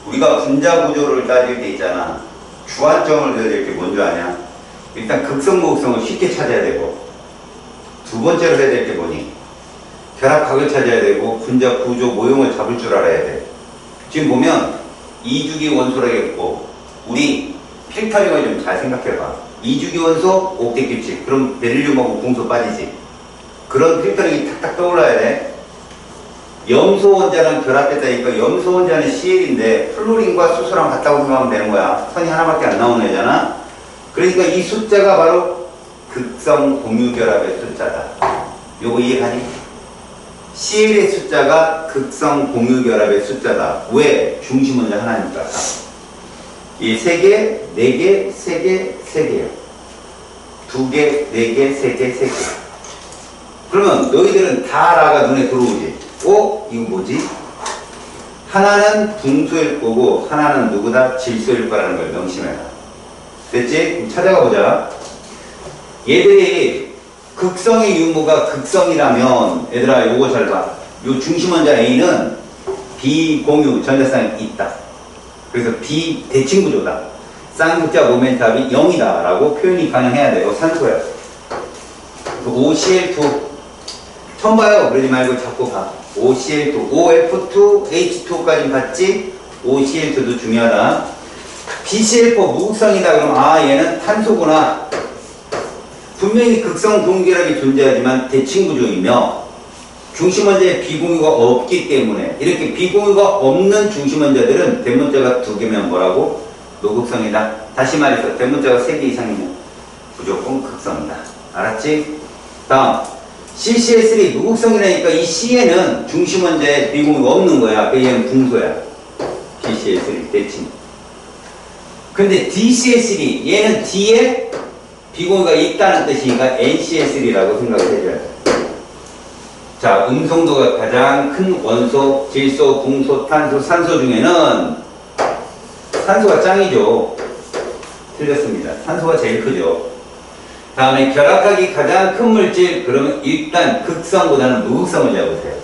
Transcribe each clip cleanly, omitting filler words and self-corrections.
우리가 분자 구조를 따질 때 있잖아. 주안점을 그려야 될 게 뭔지 아냐? 일단 극성, 무극성을 쉽게 찾아야 되고, 두 번째로 해야 될 게 뭐니? 결합각을 찾아야 되고, 분자 구조 모형을 잡을 줄 알아야 돼. 지금 보면 이주기 원소라겠고, 우리 필터링을 좀 잘 생각해봐. 이주기 원소, 옥텟 규칙. 그럼 베릴륨하고 궁소 빠지지. 그런 필터링이 탁탁 떠올라야 돼. 염소 원자랑 결합했다니까 염소 원자는 CL인데 플로린과 수소랑 같다고 생각하면 되는 거야. 선이 하나밖에 안 나오는 애잖아. 그러니까 이 숫자가 바로 극성 공유 결합의 숫자다. 요거 이해하니? CL의 숫자가 극성 공유 결합의 숫자다. 왜? 중심 원자 하나니까. 이 3개, 4개, 3개, 3개요. 2개, 4개, 3개, 3개. 그러면 너희들은 다 라가 눈에 들어오지. 이거 뭐지? 하나는 분소일 거고 하나는 누구다? 질소일 거라는 걸 명심해라. 됐지? 그럼 찾아가 보자. 얘들이 극성의 유무가 극성이라면 얘들아 요거 잘 봐. 요 중심원자 A는 비공유 전자쌍이 있다. 그래서 비대칭구조다. 쌍극자 모멘탑이 0이다 라고 표현이 가능해야 돼요. 산소야. OCl2 처음 봐요. 그러지 말고 자꾸 봐. OCl2, OF2, H2까지 봤지? OCl2도 중요하다. BCl4 무극성이다. 그러면 얘는 탄소구나. 분명히 극성 동결합이 존재하지만 대칭구조이며 중심원자에 비공유가 없기 때문에 이렇게 비공유가 없는 중심원자들은 대문자가 2개면 뭐라고? 노극성이다. 다시 말해서 대문자가 3개 이상이면 무조건 극성이다. 알았지? 다음 CCl3 무극성이라니까 이 C에는 중심원자에 비공유가 없는 거야. 그 얘는 분소야. BCl3 대칭. 근데 DCl3 얘는 D에 비공유가 있다는 뜻이니까 NCl3라고 생각을 해줘야 돼. 자, 음성도가 가장 큰 원소, 질소, 궁소, 탄소, 산소 중에는 산소가 짱이죠. 틀렸습니다. 산소가 제일 크죠. 다음에 결합각이 가장 큰 물질, 그러면 일단 극성보다는 무극성을 잡으세요.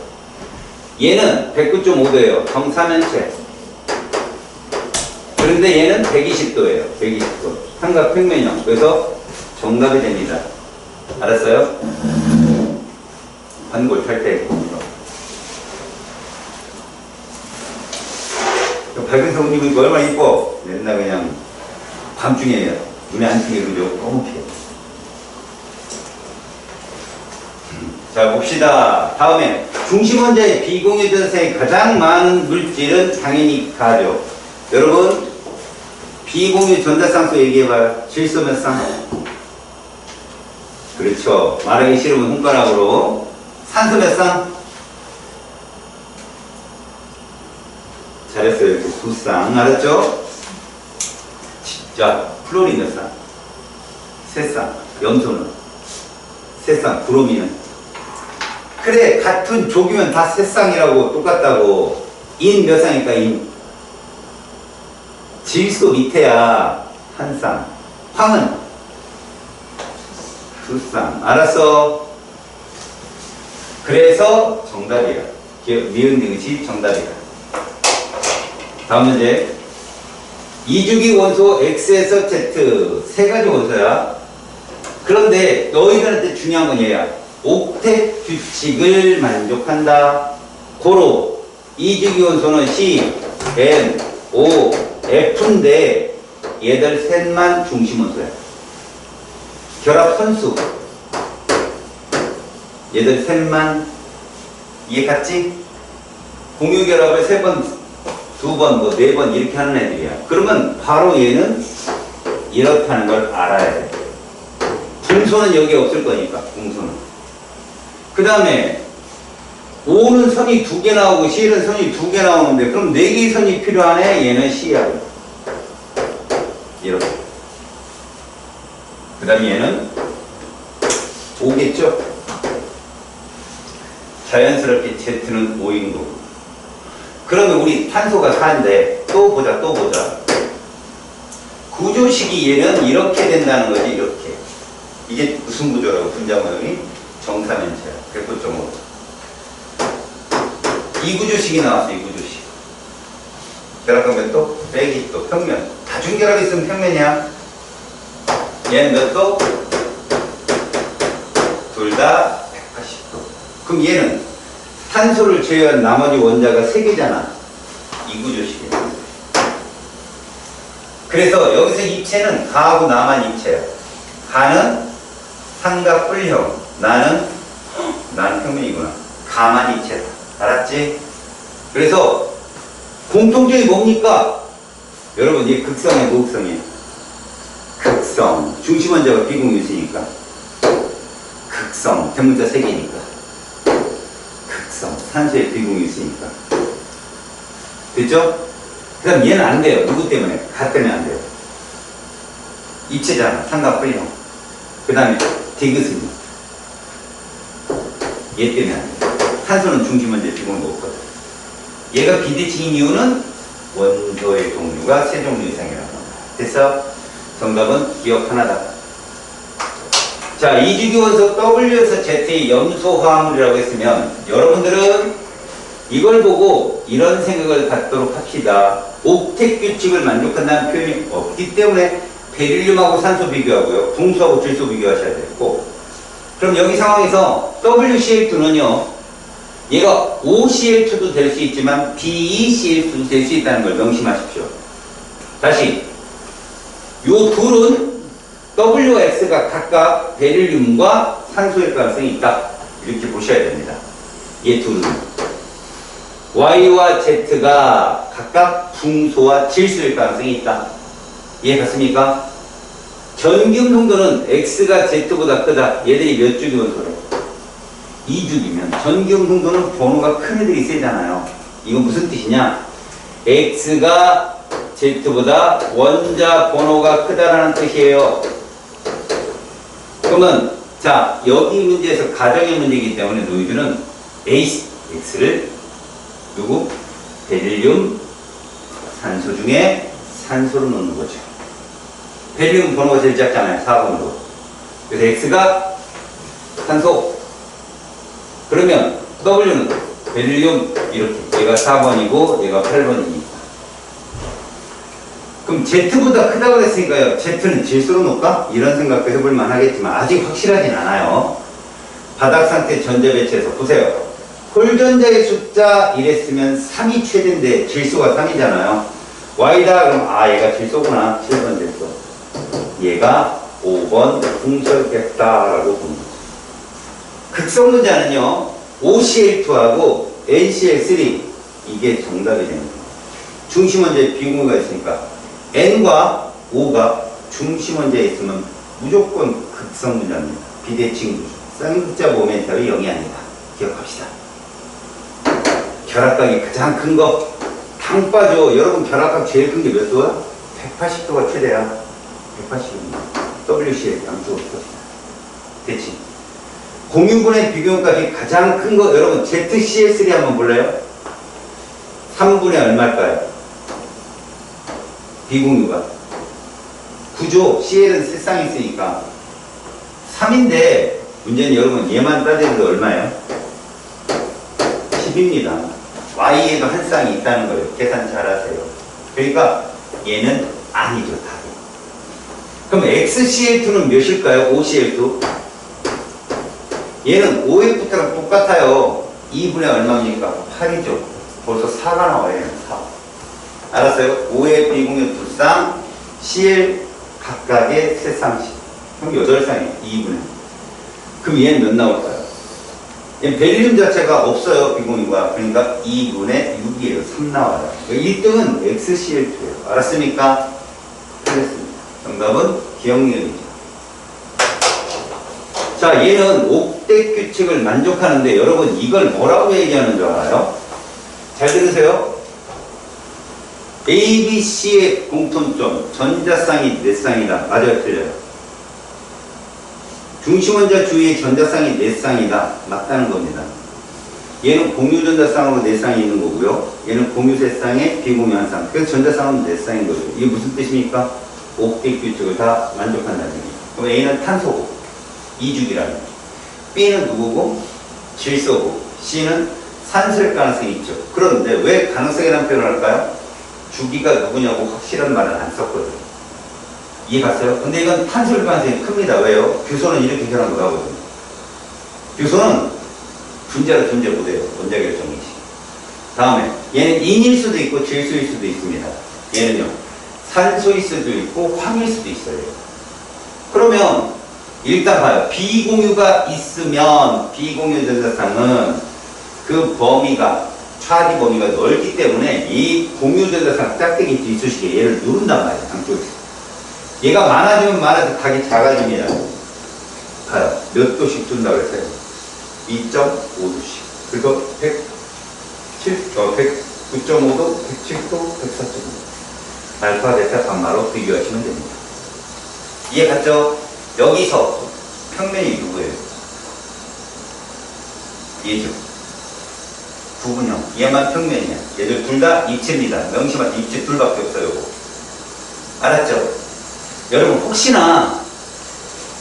얘는 109.5도예요. 정사면체. 그런데 얘는 120도예요. 120도. 삼각평면형. 그래서 정답이 됩니다. 알았어요? 반골 탈때. 밝은 색 옷 입으니까 얼마나 이뻐? 맨날 그냥 밤중에 눈에 안 띄게 그죠? 너무 피해. 자, 봅시다. 다음에 중심원자의 비공유 전사에 가장 많은 물질은 당연히 가죠. 여러분, 비공유 전자쌍수 얘기해봐요. 질소 몇 쌍? 그렇죠. 말하기 싫으면 손가락으로. 산소 몇 쌍? 잘했어요. 이렇게 2쌍. 알았죠? 자, 플로린 몇 쌍? 3쌍. 염소는? 3쌍. 브로민은? 그래, 같은 족이면 다 3쌍이라고 똑같다고. 인 몇 쌍일까, 인? 질소 밑에야 1쌍. 황은? 2쌍. 알았어? 그래서 정답이야. 미은 등식 정답이야. 다음 문제. 이주기 원소 X에서 Z. 3가지 원소야. 그런데 너희들한테 중요한 건 얘야. 옥텟 규칙을 만족한다. 고로 이주기 원소는 C, N, O, F인데 얘들 셋만 중심 원소야. 결합 선수 얘들 셋만. 이해 갔지? 공유 결합을 3번, 2번, 뭐 4번 이렇게 하는 애들이야. 그러면 바로 얘는 이렇다는 걸 알아야 돼. 분소는 여기 없을 거니까. 분소는. 그 다음에 O는 선이 2개 나오고 C는 선이 2개 나오는데 그럼 4개의 선이 필요하네. 얘는 C야. 이렇게. 그 다음에 얘는 O겠죠? 자연스럽게 Z는 O인 거고. 그러면 우리 탄소가 4인데 또 보자. 구조식이 얘는 이렇게 된다는 거지. 이렇게. 이게 무슨 구조라고? 분자 모형이 정사면체야. 109.5. 이 구조식이 나왔어. 이 구조식. 결합하면 또 빼기 또 평면. 다중결합이 있으면 평면이야. 얘는 몇 도? 둘 다 180도. 그럼 얘는 탄소를 제외한 나머지 원자가 3개잖아. 이 구조식이야. 그래서 여기서 입체는 가하고 나만 입체야. 가는 삼각뿔형, 나는 평면이구나. 가만 입체다. 알았지? 그래서 공통점이 뭡니까? 여러분, 이게 극성이야, 무극성이야? 극성. 중심 원자가 비공유수니까. 극성. 대문자 3개니까. 극성. 산소의 비공유수니까. 됐죠? 그 다음 얘는 안 돼요. 누구 때문에? 가 때문에 안 돼요. 입체잖아. 삼각뿔형. 그 다음에 디귿은 얘 때문에 안 돼요. 탄소는 중심 원자의 비공유가 없거든. 얘가 비대칭인 이유는 원소의 종류가 3종류 이상이라고 합니다. 됐어? 정답은 기억 하나다. 자, 이주기 원소 W에서 Z의 염소 화합물이라고 했으면 여러분들은 이걸 보고 이런 생각을 갖도록 합시다. 옥택 규칙을 만족한다는 표현이 없기 때문에 베릴륨하고 산소 비교하고요. 붕수하고 질소 비교하셔야 되고, 그럼 여기 상황에서 WCl2는요. 얘가 OCl2도 될 수 있지만 BeCl2도 될 수 있다는 걸 명심하십시오. 다시 요 둘은 WX가 각각 베릴륨과 산소일 가능성이 있다. 이렇게 보셔야 됩니다. 얘 둘은 Y와 Z가 각각 붕소와 질소일 가능성이 있다. 이해 갔습니까? 전기음 농도는 X가 Z보다 크다. 얘들이 몇 주기 원소래? 2주기면 전기음 농도는 번호가 큰 애들이 세잖아요. 이건 무슨 뜻이냐? X가 Z보다 원자 번호가 크다라는 뜻이에요. 그러면 자, 여기 문제에서 가정의 문제이기 때문에 노이즈는 X를 누구? 베릴륨 산소 중에 산소로 넣는 거죠. 베릴륨 번호가 제일 작잖아요. 4번으로. 그래서 X가 산소. 그러면 W는 베릴륨 이렇게. 얘가 4번이고 얘가 8번이니까. 그럼 Z보다 크다고 했으니까요. Z는 질소로 놓을까? 이런 생각도 해볼 만하겠지만 아직 확실하진 않아요. 바닥 상태 전자 배치에서 보세요. 홀전자의 숫자 이랬으면 3이 최대인데 질소가 3이잖아요. Y다 그럼 얘가 질소구나. 7번 질소. 얘가 5번 붕소였겠다라고 보는 거죠. 극성 문자는요. OCl2하고 NCl3 이게 정답이 됩니다. 중심 원자에 비공유가 있으니까 N과 O가 중심 원자에 있으면 무조건 극성 문자입니다. 비대칭 구조. 쌍극자 모멘텀이 0이 아니다. 기억합시다. 결합각이 가장 큰 거 당 빠져. 여러분 결합각 제일 큰 게 몇 도야? 180도가 최대야. 180입니다. WCL 양쪽으로 봅시다. 대칭. 공유분의 비교값이 가장 큰 거 여러분 ZCl3 한번 볼래요? 3분의 얼마일까요? 비공유가 구조 CL은 세쌍이 있으니까 3인데 문제는 여러분 얘만 따지는데 얼마예요? 10입니다. Y에도 한 쌍이 있다는 거예요. 계산 잘 하세요. 그러니까 얘는 아니죠. 답이. 그럼 XCl2는 몇일까요? OCl2? 얘는 OF랑 똑같아요. 2분의 얼마입니까? 8이죠. 벌써 4가 나와요. 4. 알았어요? OF 비공유 2쌍, CL 각각의 3쌍씩. 그럼 8쌍이에요. 2분의. 그럼 얘는 몇 나올까요? 얘는 베릴륨 자체가 없어요. 비공유가. 그러니까 2분의 6이에요. 3 나와요. 1등은 XCl2예요. 알았습니까? 알겠습니다. 정답은 기억력이죠. 자, 얘는 옥택 규칙을 만족하는데 여러분 이걸 뭐라고 얘기하는 줄 알아요? 잘 들으세요. A, B, C의 공통점 전자쌍이 4쌍이다. 맞아요? 틀려요? 중심원자 주위에 전자쌍이 4쌍이다. 맞다는 겁니다. 얘는 공유전자쌍으로 4쌍이 있는 거고요. 얘는 공유 3쌍에 비공유 1쌍. 그래서 전자쌍은 4쌍인 거죠. 이게 무슨 뜻입니까? 옥택 규칙을 다 만족한다는 얘기예요. 그럼 A는 탄소고 2주기라는 거죠. B는 누구고? 질소고 C는 산소일 가능성이 있죠. 그런데 왜 가능성이라는 표현을 할까요? 주기가 누구냐고 확실한 말은 안 썼거든. 이해 갔어요? 근데 이건 탄소 일반성이 큽니다. 왜요? 규소는 이렇게 결합 못하거든요. 규소는 분자로 존재 못해요. 원자 결정이지. 다음에 얘는 인일 수도 있고 질소일 수도 있습니다. 얘는요, 산소일 수도 있고 황일 수도 있어요. 그러면 일단 봐요. 비공유가 있으면 비공유 전자쌍은 그 범위가 차지 범위가 넓기 때문에 이 공유 전자쌍 짝대기 뒷수식에 얘를 누른단 말이에요. 양쪽에서. 얘가 많아지면 많아져 각이 작아집니다. 봐요. 몇 도씩 준다고 했어요? 2.5도씩. 그래서 109.5도, 107도, 104.5도. 알파, 베타, 감마로 비교하시면 됩니다. 이해 갔죠? 여기서 평면이 누구예요? 얘죠. 구분형. 얘만 평면이야. 얘들 둘 다 입체입니다. 명심하세요. 입체 둘밖에 없어요. 알았죠? 여러분 혹시나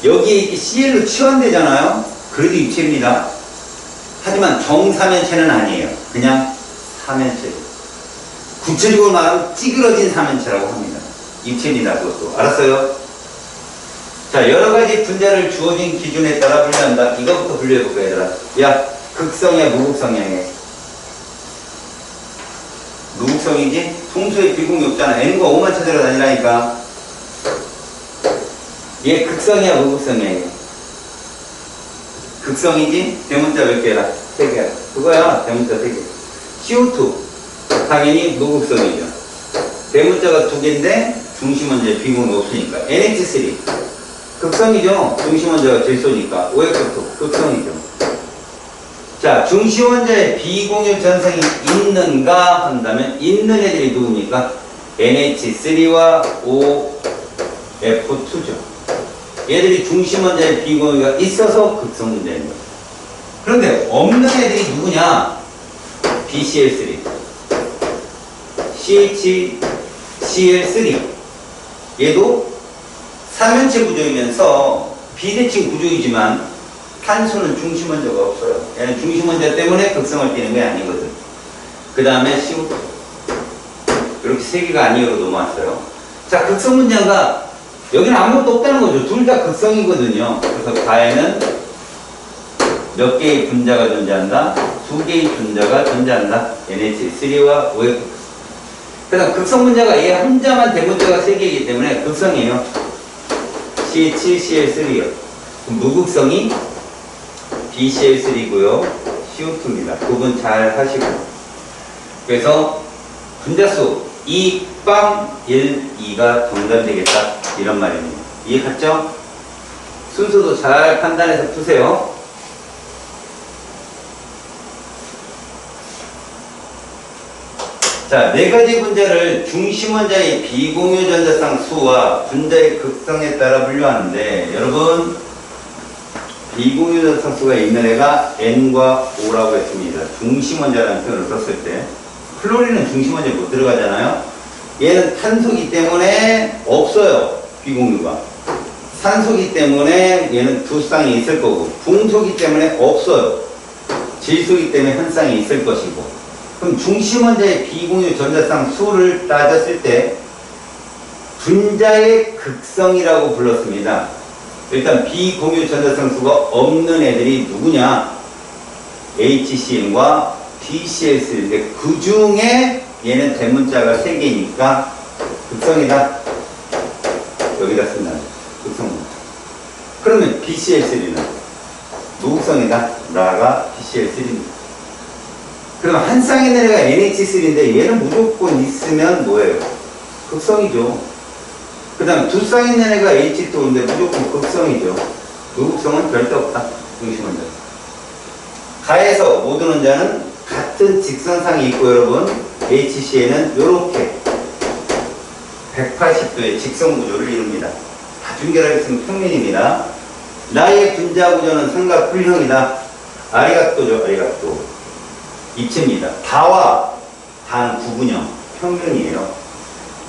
여기에 이렇게 CL로 치환되잖아요? 그래도 입체입니다. 하지만 정사면체는 아니에요. 그냥 사면체. 구체적으로 말하면 찌그러진 사면체라고 합니다. 입체입니다. 그것도. 알았어요? 자, 여러가지 분자를 주어진 기준에 따라 분류한다. 이거부터 분류해볼까, 얘들아. 야, 극성이야, 무극성이야, 얘. 무극성이지? 통수에 비공이 없잖아. N과 O만 찾으러 다니라니까. 얘 극성이야, 무극성이야, 얘. 극성이지? 대문자 몇 개라? 3개야. 그거야, 대문자 3개. CO2. 당연히 무극성이죠. 대문자가 2개인데, 중심원자에 비공이 없으니까. NH3. 극성이죠. 중심원자가 질소니까. OX도 극성이죠. 자, 중심원자에 비공유 전성이 있는가 한다면 있는 애들이 누굽니까? NH3와 OF2죠. 얘들이 중심원자에 비공유가 있어서 극성 문제입니다. 그런데 없는 애들이 누구냐? BCl3, CHCl3. 얘도 삼면체 구조이면서 비대칭 구조이지만 탄소는 중심원자가 없어요. 얘는 중심원자 때문에 극성을 띠는 게 아니거든. 그 다음에 CO2. 이렇게 3개가 아니어로 넘어왔어요. 자, 극성 문자가 여기는 아무것도 없다는 거죠. 둘 다 극성이거든요. 그래서 가에는 몇 개의 분자가 존재한다? 2개의 분자가 존재한다. NH3와 OF. 그래서 극성 문자가 얘 혼자만 대문자가 3개이기 때문에 극성이에요. CHCl3요. 무극성이 BCl3고요. CO2입니다. 구분 잘 하시고. 그래서 분자수 2, 1, 2가 정답이 되겠다. 이런 말입니다. 이해 갔죠? 순서도 잘 판단해서 푸세요. 자, 4가지 분자를 중심원자의 비공유 전자쌍 수와 분자의 극성에 따라 분류하는데, 여러분 비공유 전자쌍 수가 있는 애가 N과 O라고 했습니다. 중심원자라는 표현을 썼을 때 플로린은 중심원자에 못 들어가잖아요. 얘는 탄소기 때문에 없어요. 비공유가. 산소기 때문에 얘는 2쌍이 있을 거고, 붕소기 때문에 없어요. 질소기 때문에 한 쌍이 있을 것이고. 그럼 중심원자의 비공유 전자쌍 수를 따졌을 때 분자의 극성이라고 불렀습니다. 일단 비공유 전자쌍 수가 없는 애들이 누구냐? HCn과 BCl3인데 그 중에 얘는 대문자가 3개니까 극성이다. 여기다 쓴다. 극성문자. 그러면 BCl3는 무극성이다. 라가 BCl3입니다. 그럼 한 쌍의 내가 NH3인데 얘는 무조건 있으면 뭐예요? 극성이죠. 그 다음 두 쌍의 내가 H2인데 무조건 극성이죠. 무극성은 절대 없다. 중심원자. 가에서 모든 원자는 같은 직선상이 있고, 여러분 HC에는 이렇게 180도의 직선 구조를 이룹니다. 다 준결하겠으면 평면입니다. 나의 분자 구조는 삼각뿔형이다. 아리가또죠. 아리가또. 입체입니다. 다와 단 구분형 평면이에요.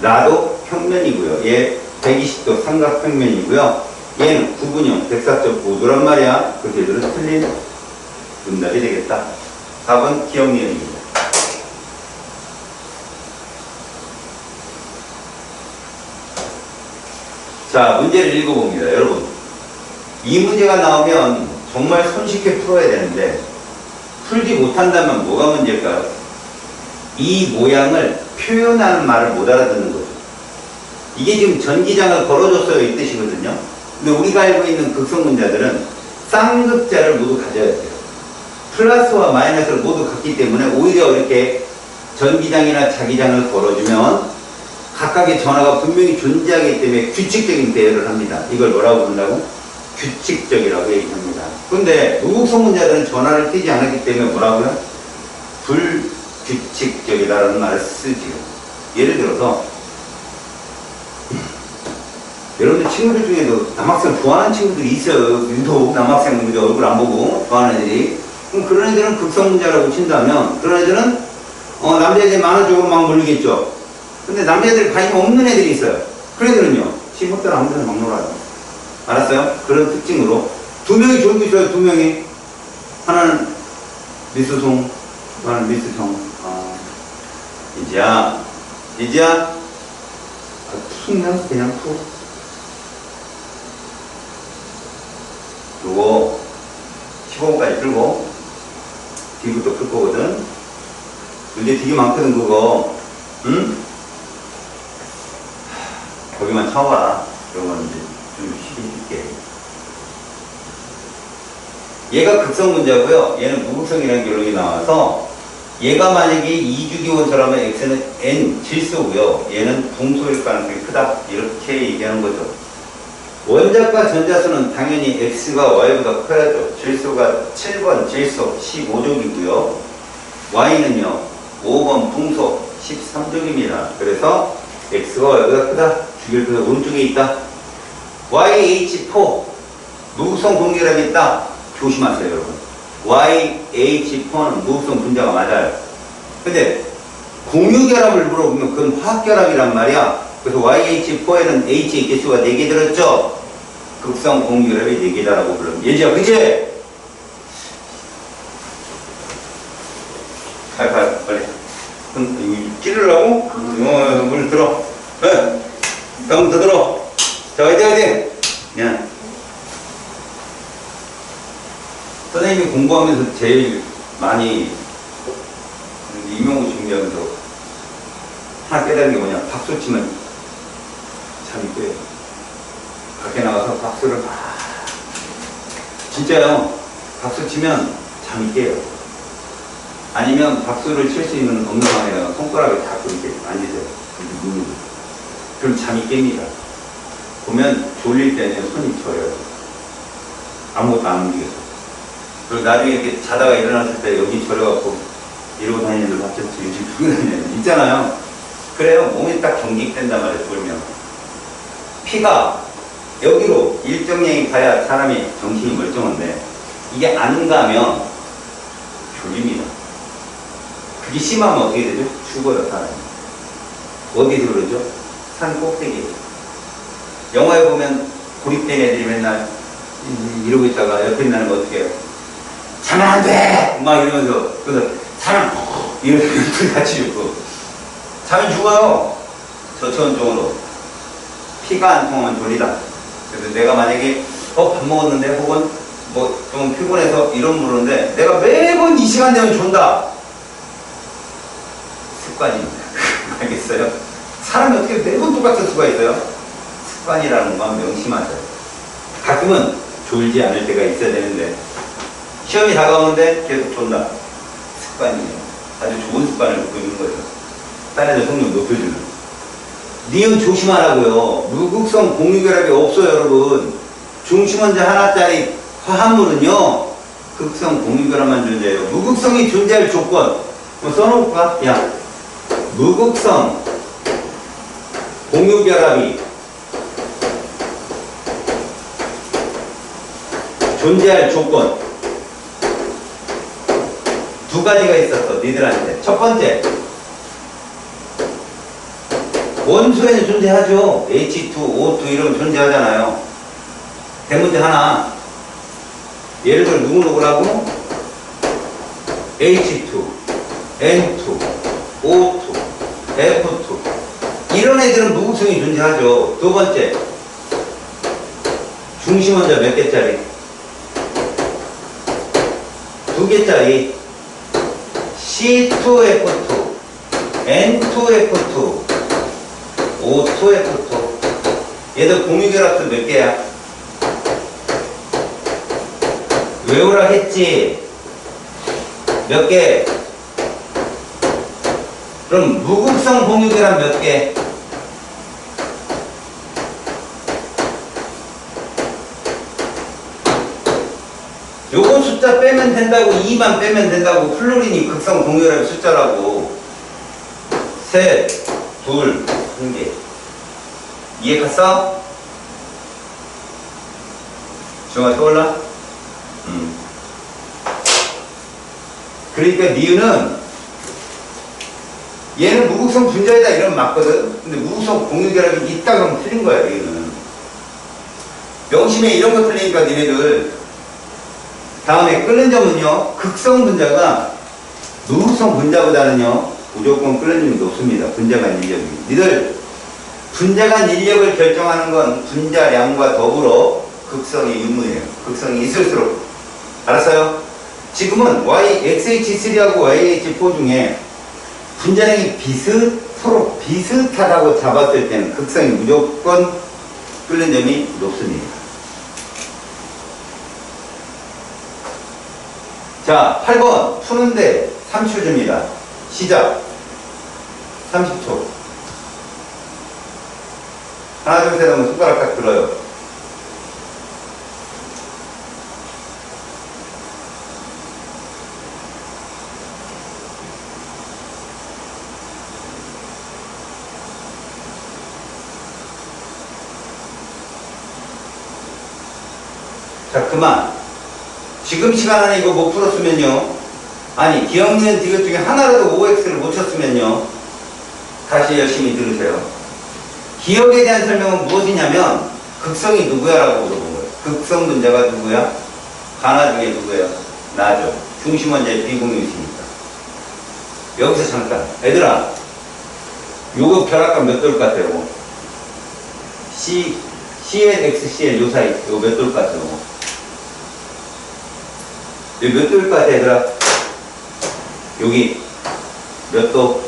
나도 평면이고요. 얘 120도 삼각평면이고요. 얘는 구분형 104.5도란 말이야. 그래서 얘들은 틀린 응답이 되겠다. 답은 기억리을입니다. 자, 문제를 읽어봅니다. 여러분, 이 문제가 나오면 정말 손쉽게 풀어야 되는데 풀지 못한다면 뭐가 문제일까요? 이 모양을 표현하는 말을 못 알아듣는 거죠. 이게 지금 전기장을 걸어줬어요 이 뜻이거든요. 근데 우리가 알고 있는 극성문자들은 쌍극자를 모두 가져야 돼요. 플러스와 마이너스를 모두 갖기 때문에 오히려 이렇게 전기장이나 자기장을 걸어주면 각각의 전화가 분명히 존재하기 때문에 규칙적인 대열을 합니다. 이걸 뭐라고 부른다고? 규칙적이라고 얘기합니다. 그런데 무극성문자들은 전화를 띄지 않았기 때문에 뭐라고요? 불규칙적이라는 말을 쓰지요. 예를 들어서 여러분들 친구들 중에도 남학생 좋아하는 친구들이 있어요. 유독 남학생들이 얼굴 안 보고 좋아하는 애들이. 그럼 그런 애들은 극성문자라고 친다면 그런 애들은 남자애들이 많아지고 막 몰리겠죠. 근데 남자애들 관심 없는 애들이 있어요. 그런 애들은요. 친구들 아무데나 막 놀아요. 알았어요? 그런 특징으로 두 명이 졸고 있어요. 두 명이. 하나는 미스송, 하나는 미스정. 이지야 푹 그냥 푹. 요거 15분까지 끌고 뒤부터 끌 거거든. 근데 되게 많거든 그거. 응? 거기만 참아봐. 이런 건 이제 좀 쉽게. 얘가 극성문자고요. 얘는 무극성이라는 결론이 나와서 얘가 만약에 이주기원처라면 x는 n 질소고요. 얘는 동소일 가능성이 크다. 이렇게 얘기하는 거죠. 원자과 전자수는 당연히 x가 y보다 커야죠. 질소가 7번 질소 15족이고요. y는요 5번 풍소 13족입니다. 그래서 x가 y보다 크다. 주결표 오른쪽에 있다. YH4 무극성 공결합이 있다. 조심하세요 여러분. YH4는 무극성 분자가 맞아요. 근데 공유결합을 물어보면 그건 화학결합이란 말이야. 그래서 YH4에는 H의 개수가 4개 들었죠? 극성 공유결합이 4개다라고 부르면 예지야 그치? 빨리 이거 찌르려고? 물 들어. 네. 땀 더 들어. 자 화이팅. 야. 선생님이 공부하면서 제일 많이 임용고 준비하면서 하나 깨달은 게 뭐냐. 박수 치면 잠이 깨요. 밖에 나가서 박수를 막 진짜요. 박수 치면 잠이 깨요. 아니면 박수를 칠 수 있는 없는 방에다가 손가락을 잡고 이렇게 앉으세요. 이렇게 누르고. 그럼 잠이 깹니다. 보면 졸릴 때는 손이 저려요. 아무것도 안 움직여서. 그리고 나중에 이렇게 자다가 일어났을 때 여기 저려갖고 이러고 다니는 애들 봤죠? 요즘 들고 다니는 애들 있잖아요. 그래요. 몸이 딱 경직된단 말이에요. 졸면. 피가 여기로 일정량이 가야 사람이 정신이 멀쩡한데 이게 안 가면 졸립니다. 그게 심하면 어떻게 되죠? 죽어요, 사람이. 어디서 그러죠? 산 꼭대기. 영화에 보면 고립된 애들이 맨날 이러고 있다가 옆에 있는 거 어떻게 해요? 자면 안 돼! 막 이러면서, 그래서 자면 이렇게 같이 죽고. 자면 죽어요. 저체온증으로. 피가 안 통하면 졸리다. 그래서 내가 만약에 밥 먹었는데 혹은 뭐 좀 피곤해서 이런 물었는데 내가 매번 이 시간 되면 존다. 습관입니다. 알겠어요? 사람이 어떻게 매번 똑같을 수가 있어요? 습관이라는 건 명심하세요. 가끔은 졸지 않을 때가 있어야 되는데 시험이 다가오는데 계속 존다. 습관이에요. 아주 좋은 습관을 갖고 있는 거죠. 딸애들 성능 높여주는. 니은 조심하라고요. 무극성 공유결합이 없어요, 여러분. 중심원자 하나짜리 화합물은요, 극성 공유결합만 존재해요. 무극성이 존재할 조건. 뭐 써놓을까? 야, 무극성 공유결합이 존재할 조건. 두 가지가 있었어, 니들한테. 첫 번째. 원소에는 존재하죠. H2, O2 이런 존재하잖아요. 대문제 하나. 예를 들어 누구누구라고? H2, N2, O2, F2 이런 애들은 무극성이 존재하죠. 두 번째. 중심 원자 몇 개짜리? 2개짜리 C2F2 N2F2 O2F2 얘들 공유결합수 몇 개야? 외우라 했지? 몇 개? 그럼 무극성 공유결합 몇 개? 요거 숫자 빼면 된다고, 2만 빼면 된다고. 플루린이 극성 공유결합의 숫자라고. 셋, 둘, 한 개. 이해 갔어? 정말 떠올라? 그러니까 니은은 얘는 무극성 분자이다 이러면 맞거든. 근데 무극성 공유결합이 있다 그러면 틀린 거야. 니은은 명심에 이런 거 틀리니까 니네들 다음에 끓는 점은요, 극성 분자가 무극성 분자보다는요 무조건 끓는 점이 높습니다. 분자간 인력이. 니들 분자간 인력을 결정하는 건 분자량과 더불어 극성의 유무예요. 극성이 있을수록. 알았어요? 지금은 XH3하고 YH4 중에 분자량이 서로 비슷하다고 잡았을 때는 극성이 무조건 끓는 점이 높습니다. 자, 8번 푸는데 3초 줍니다. 시작. 30초. 하나, 둘, 셋 하면 손가락 딱 들어요. 자, 그만. 지금 시간 안에 이거 못 풀었으면요. 아니, 기억니은 디귿 중에 하나라도 OX를 못 쳤으면요. 다시 열심히 들으세요. 기억에 대한 설명은 무엇이냐면, 극성이 누구야라고 물어본 거예요. 극성 분자가 누구야? 가나 중에 누구야? 나죠. 중심 원자의 비공유시니까. 여기서 잠깐. 얘들아, 요거 결합값 몇 돌 같아요? CL, XCL 요 사이, 요거 몇 돌 같아요? 여기 몇 도일 것 같아, 얘들아? 여기 몇 도?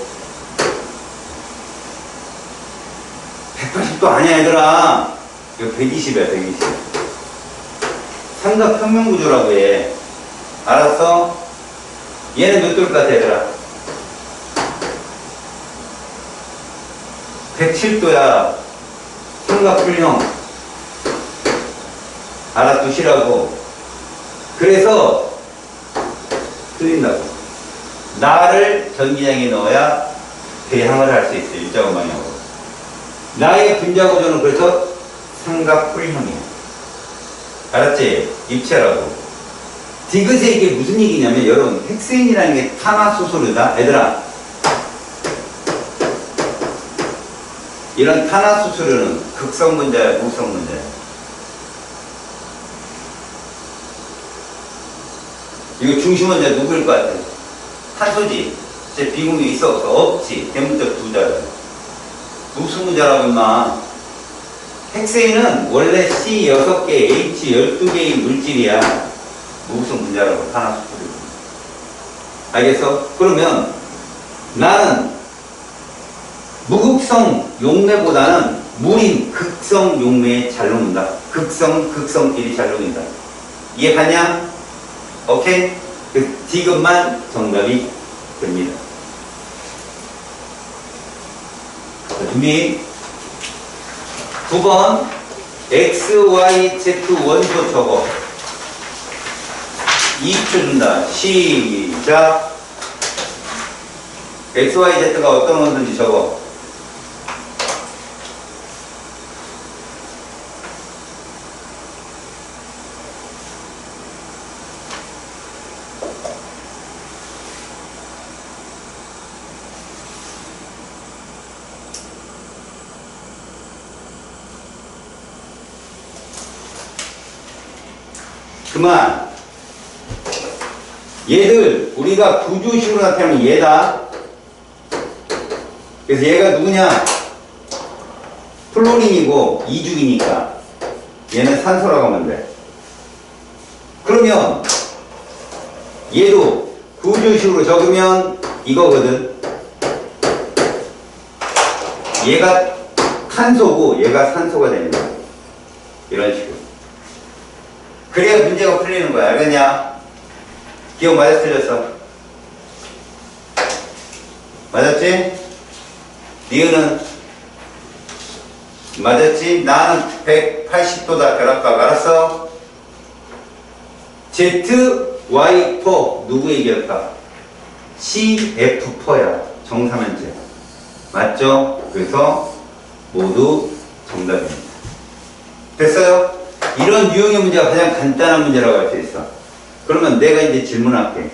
180도 아니야, 얘들아. 이거 120이야, 120. 삼각 평면구조라고 해. 알았어? 얘는 몇 도일 것 같아, 얘들아? 107도야. 삼각불형. 알아두시라고. 그래서 틀린다고. 나를 전기장에 넣어야 대항을 할 수 있어요. 일자원 방향으로. 나의 분자구조는 그래서 삼각뿔형이야. 알았지? 입체라고. 디귿에 이게 무슨 얘기냐면, 여러분, 헥스인이라는 게 탄화수소르다. 얘들아, 이런 탄화수소르는 극성 분자야, 무극성 분자야? 이거 중심 원자 누구일 것 같아? 탄소지. 제 비공유 있어 없어? 없지. 대문자 두 자야. 무슨 문자라고 임마. 헥세인은 원래 C 6개, H 12개의 물질이야. 무슨 문자라고 탄화수소를. 알겠어? 그러면 나는 무극성 용매보다는 물인 극성 용매에 잘 녹는다. 극성끼리 잘 녹는다. 이해 가냐? 오케이? 그 디귿만 정답이 됩니다. 자, 준비. 9번 X, Y, Z 원소 적어. 2초 준다. 시작. X, Y, Z가 어떤 원소인지 적어. 그만. 얘들 우리가 구조식으로 나타내면 얘다. 그래서 얘가 누구냐? 플로린이고 이중이니까 얘는 산소라고 하면 돼. 그러면 얘도 구조식으로 적으면 이거거든. 얘가 탄소고 얘가 산소가 되는 거야. 이런 식으로. 그래야 문제가 풀리는 거야. 알겠냐? 기억 맞아 틀렸어? 맞았지? 니은은 맞았지? 나는 180도다 결합각. 알았어? Z, Y, 포 누구의 결합각? CF4야. 정사면체. 맞죠? 그래서 모두 정답입니다. 됐어요? 이런 유형의 문제가 가장 간단한 문제라고 할 수 있어. 그러면 내가 이제 질문할게.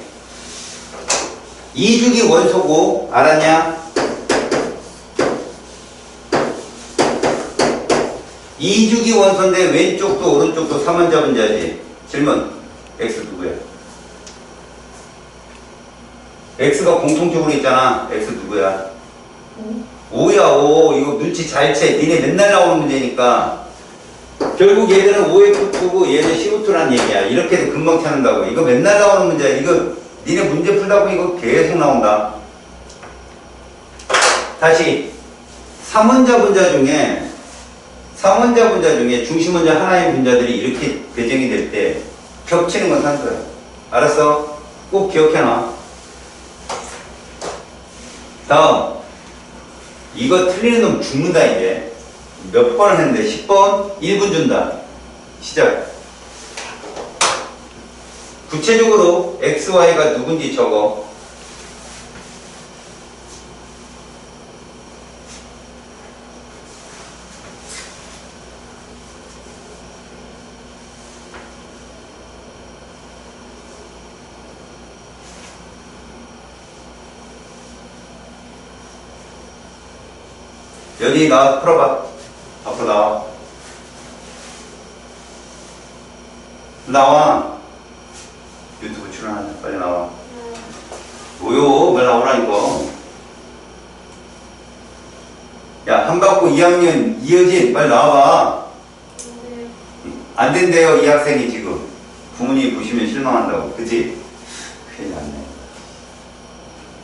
이주기 원소고 알았냐? 이주기 원소인데 왼쪽도 오른쪽도 3원자분자지. 질문. X 누구야? X가 공통적으로 있잖아. X 누구야? 5야 5. 이거 눈치 잘 채. 니네 맨날 나오는 문제니까. 결국 얘들은 OF2고 얘는 CO2라는 얘기야. 이렇게도 금방 찾는다고. 이거 맨날 나오는 문제야. 이거 니네 문제 풀다 보면 이거 계속 나온다. 다시 3원자 분자 중에 중심원자 하나인 분자들이 이렇게 배정이 될 때 겹치는 건 산소야. 알았어? 꼭 기억해놔. 다음 이거 틀리는 놈 죽는다. 이제 몇 번을 했는데 10번 1분 준다. 시작. 구체적으로 X, Y가 누군지 적어. 여기 나 풀어봐. 앞으로 나와. 나와. 유튜브 출연하자. 빨리 나와. 뭐요? 왜 나오라니까. 야, 한박고 2학년 이어진 빨리 나와봐. 안 된대요, 이 학생이 지금. 부모님이 보시면 실망한다고. 그치? 큰일 났네.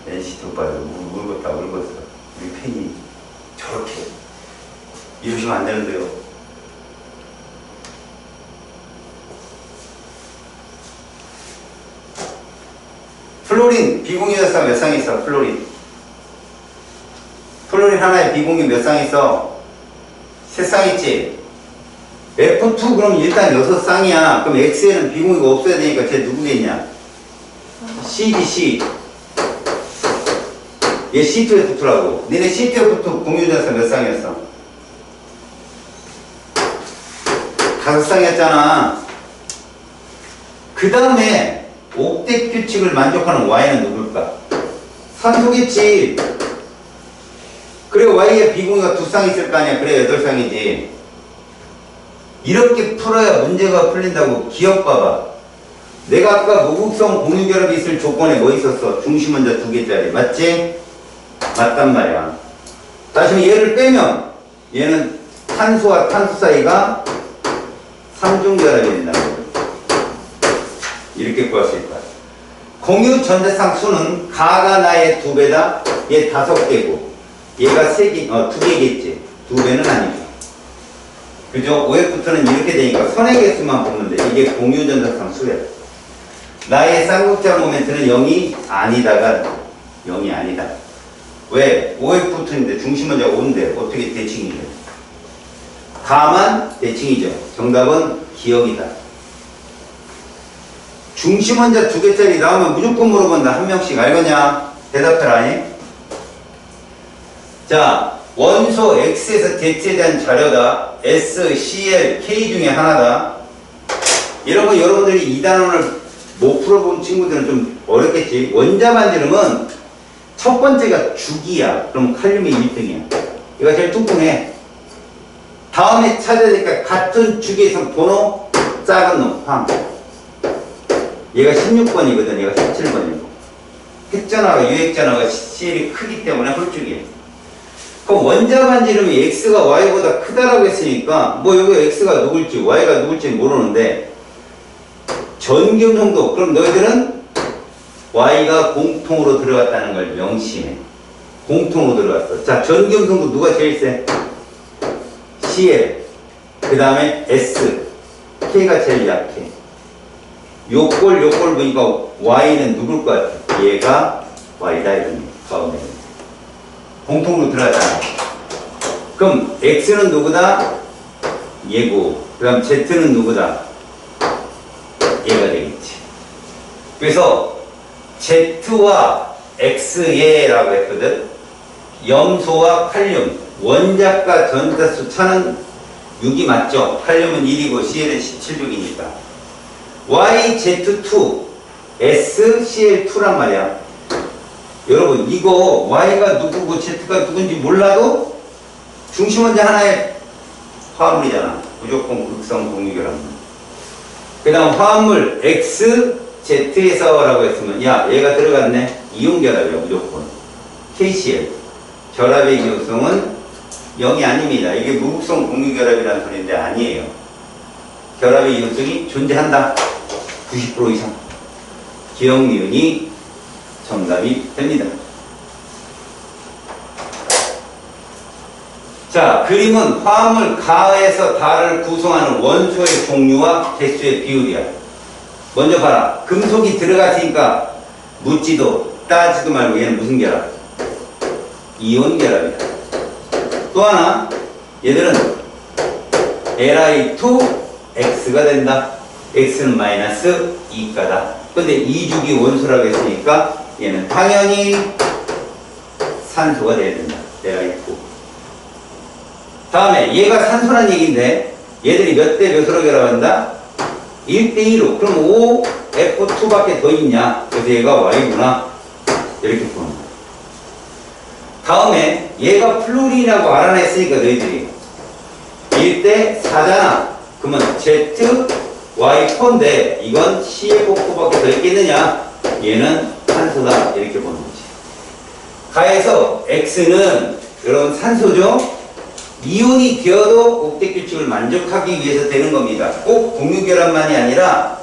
NCT 오빠들 울었어. 우리 팬이 저렇게 이러시면 안 되는데요. 플로린 비공유자상 몇 쌍 있어? 플로린 하나에 비공유 몇 쌍 있어? 3쌍 있지? F2 그럼 일단 6쌍이야. 그럼 X에는 비공유가 없어야 되니까 쟤 누구겠냐? C지 C. 얘 C2F2라고. 니네 C2F2 공유자상 몇 쌍이었어? 5쌍이었잖아. 그 다음에 옥텟 규칙을 만족하는 Y는 누굴까? 산소겠지. 그래 Y에 비공유가 2쌍 있을 거 아니야. 그래 8쌍이지. 이렇게 풀어야 문제가 풀린다고. 기억 봐봐. 내가 아까 무극성 공유결합이 있을 조건에 뭐 있었어? 중심원자 2개짜리. 맞지? 맞단 말이야. 다시 얘를 빼면 얘는 탄소와 탄소 사이가 3중결합이 된다는 거야. 이렇게 구할 수 있다. 공유 전자상 수는 가가 나의 2배다. 얘 5개고 얘가 2개겠지. 2배는 아니죠. 그죠? OF부터는 이렇게 되니까 선의 개수만 보면 돼. 이게 공유 전자상 수야. 나의 쌍극장 모멘트는 0이 아니다가 0이 아니다. 왜? OF부터인데 중심원자가 5인데 어떻게 대칭이죠? 가만 대칭이죠. 정답은 기억이다. 중심원자 2개짜리 나오면 무조건 물어본다. 한 명씩. 알겠냐? 대답해라. 자, 원소 X에서 Z에 대한 자료다. S, Cl, K 중에 하나다. 이런 거 여러분들이 2단원을 못 풀어본 친구들은 좀 어렵겠지. 원자 반지름은 첫 번째가 죽이야. 그럼 칼륨이 1등이야. 이거 제일 뚱뚱해. 다음에 찾아야 되니까 같은 죽에서 번호 작은 놈, 황. 얘가 16번이거든. 얘가 17번이고. 핵전화가 유핵전화가 CL이 크기 때문에 홀쭉이에요. 그럼 원자만 지르면 x가 y보다 크다라고 했으니까 뭐 여기 x가 누굴지 y가 누굴지 모르는데 전기음성도 그럼 너희들은 y가 공통으로 들어갔다는 걸 명심해. 공통으로 들어갔어. 자, 전기음성도 누가 제일 세? CL. 그 다음에 S. K가 제일 약해. 요꼴 보니까 Y는 누굴 것 같아? 얘가 Y다 이런 가운데. 공통으로 들어갔잖아. 그럼 X는 누구다? 얘고. 그 다음 Z는 누구다? 얘가 되겠지. 그래서 Z와 X예라고 했거든. 염소와 칼륨. 원자가 전자수 차는 6이 맞죠? 칼륨은 1이고 CL은 17족이니까. YZ2, SCl2란 말이야. 여러분, 이거 Y가 누구고 Z가 누군지 몰라도 중심원자 하나의 화합물이잖아. 무조건 극성 공유결합물. 그 다음 화합물 X, Z에서라고 했으면, 야, 얘가 들어갔네. 이온결합이야, 무조건. KCl. 결합의 이온성은 0이 아닙니다. 이게 무극성 공유결합이라는 소리인데 아니에요. 결합의 이온성이 존재한다. 90% 이상. 기억 니은이 정답이 됩니다. 자, 그림은 화합물 가에서 다를 구성하는 원소의 종류와 개수의 비율이야. 먼저 봐라. 금속이 들어갔으니까 묻지도 따지도 말고 얘는 무슨 결합? 이온 결합이다. 또 하나, 얘들은 Li2X가 된다. X는 마이너스 2가다. 근데 이주기 원소라고 했으니까 얘는 당연히 산소가 돼야 된다. Li2. 다음에 얘가 산소란 얘기인데 얘들이 몇 대 몇으로 결합한다? 1대2로. 그럼 OF2밖에 더 있냐? 그래서 얘가 Y구나. 이렇게 보는 거야. 다음에 얘가 플루린이라고 알아냈으니까 너희들이 1대4잖아. 그러면 Z, Y4인데 이건 CF4밖에 더 있겠느냐? 얘는 산소다. 이렇게 보는 거지. 가에서 X는 여러분 산소죠? 이온이 되어도 옥텟규칙을 만족하기 위해서 되는 겁니다. 꼭 공유결합만이 아니라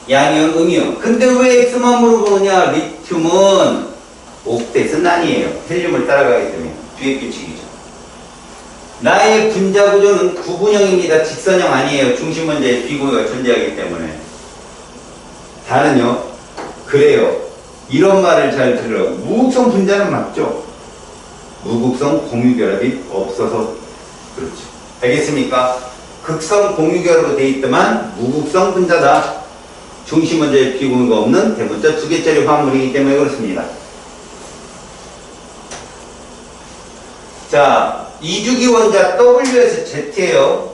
양이온, 음이온. 근데 왜 X만 물어보느냐? 리튬은 옥텟은 아니에요. 헬륨을 따라가기 때문에 주액규칙이죠. 나의 분자 구조는 구분형입니다. 직선형 아니에요. 중심원자의 비공유가 존재하기 때문에. 다는요? 그래요. 이런 말을 잘 들으라고. 무극성 분자는 맞죠? 무극성 공유결합이 없어서 그렇죠. 알겠습니까? 극성 공유결합으로 되어 있지만 무극성 분자다. 중심원자의 비공유가 없는 대문자 2개짜리 화합물이기 때문에 그렇습니다. 자, 이주기 원자 W에서 Z예요.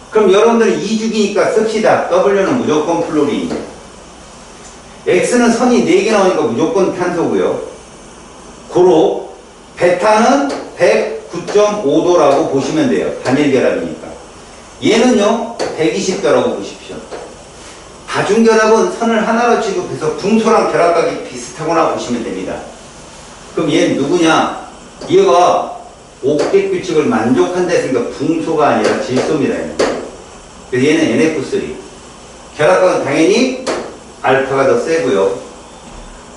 그럼 여러분들은 이주기니까 씁시다. W는 무조건 플로린이에요. X는 선이 4개 나오니까 무조건 탄소고요. 고로 베타는 109.5도라고 보시면 돼요. 단일결합이니까. 얘는요 120도라고 보십시오. 다중결합은 선을 하나로 취급해서 붕소랑 결합각이 비슷하거나 보시면 됩니다. 그럼 얘는 누구냐? 얘가 옥텟규칙을 만족한다 했으니까 붕소가 아니라 질소입니다. 그래서 얘는 NF3. 결합각은 당연히 알파가 더 세고요.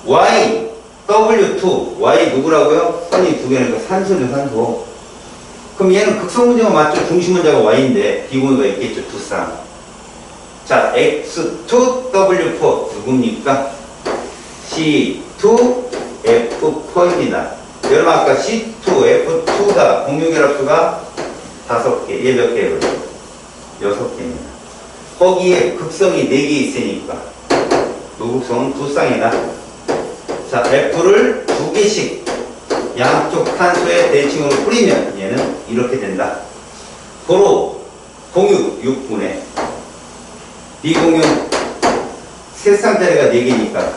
Y, W2. Y 누구라고요? 선이 2개니까 산소죠, 산소. 그럼 얘는 극성분자가 맞죠? 중심원자가 Y인데 비공유가 있겠죠, 두 쌍. 자, X2W4 누굽니까? C2F4입니다. 여러분 아까 C2F2가 공유결합수가 5개. 얘 몇 개예요? 6개입니다. 거기에 극성이 4개 있으니까 무극성은 2쌍이다. 자, F를 2개씩 양쪽 탄소의 대칭으로 뿌리면 얘는 이렇게 된다. 고로 공유 6분의 비공유 3쌍짜리가 4개니까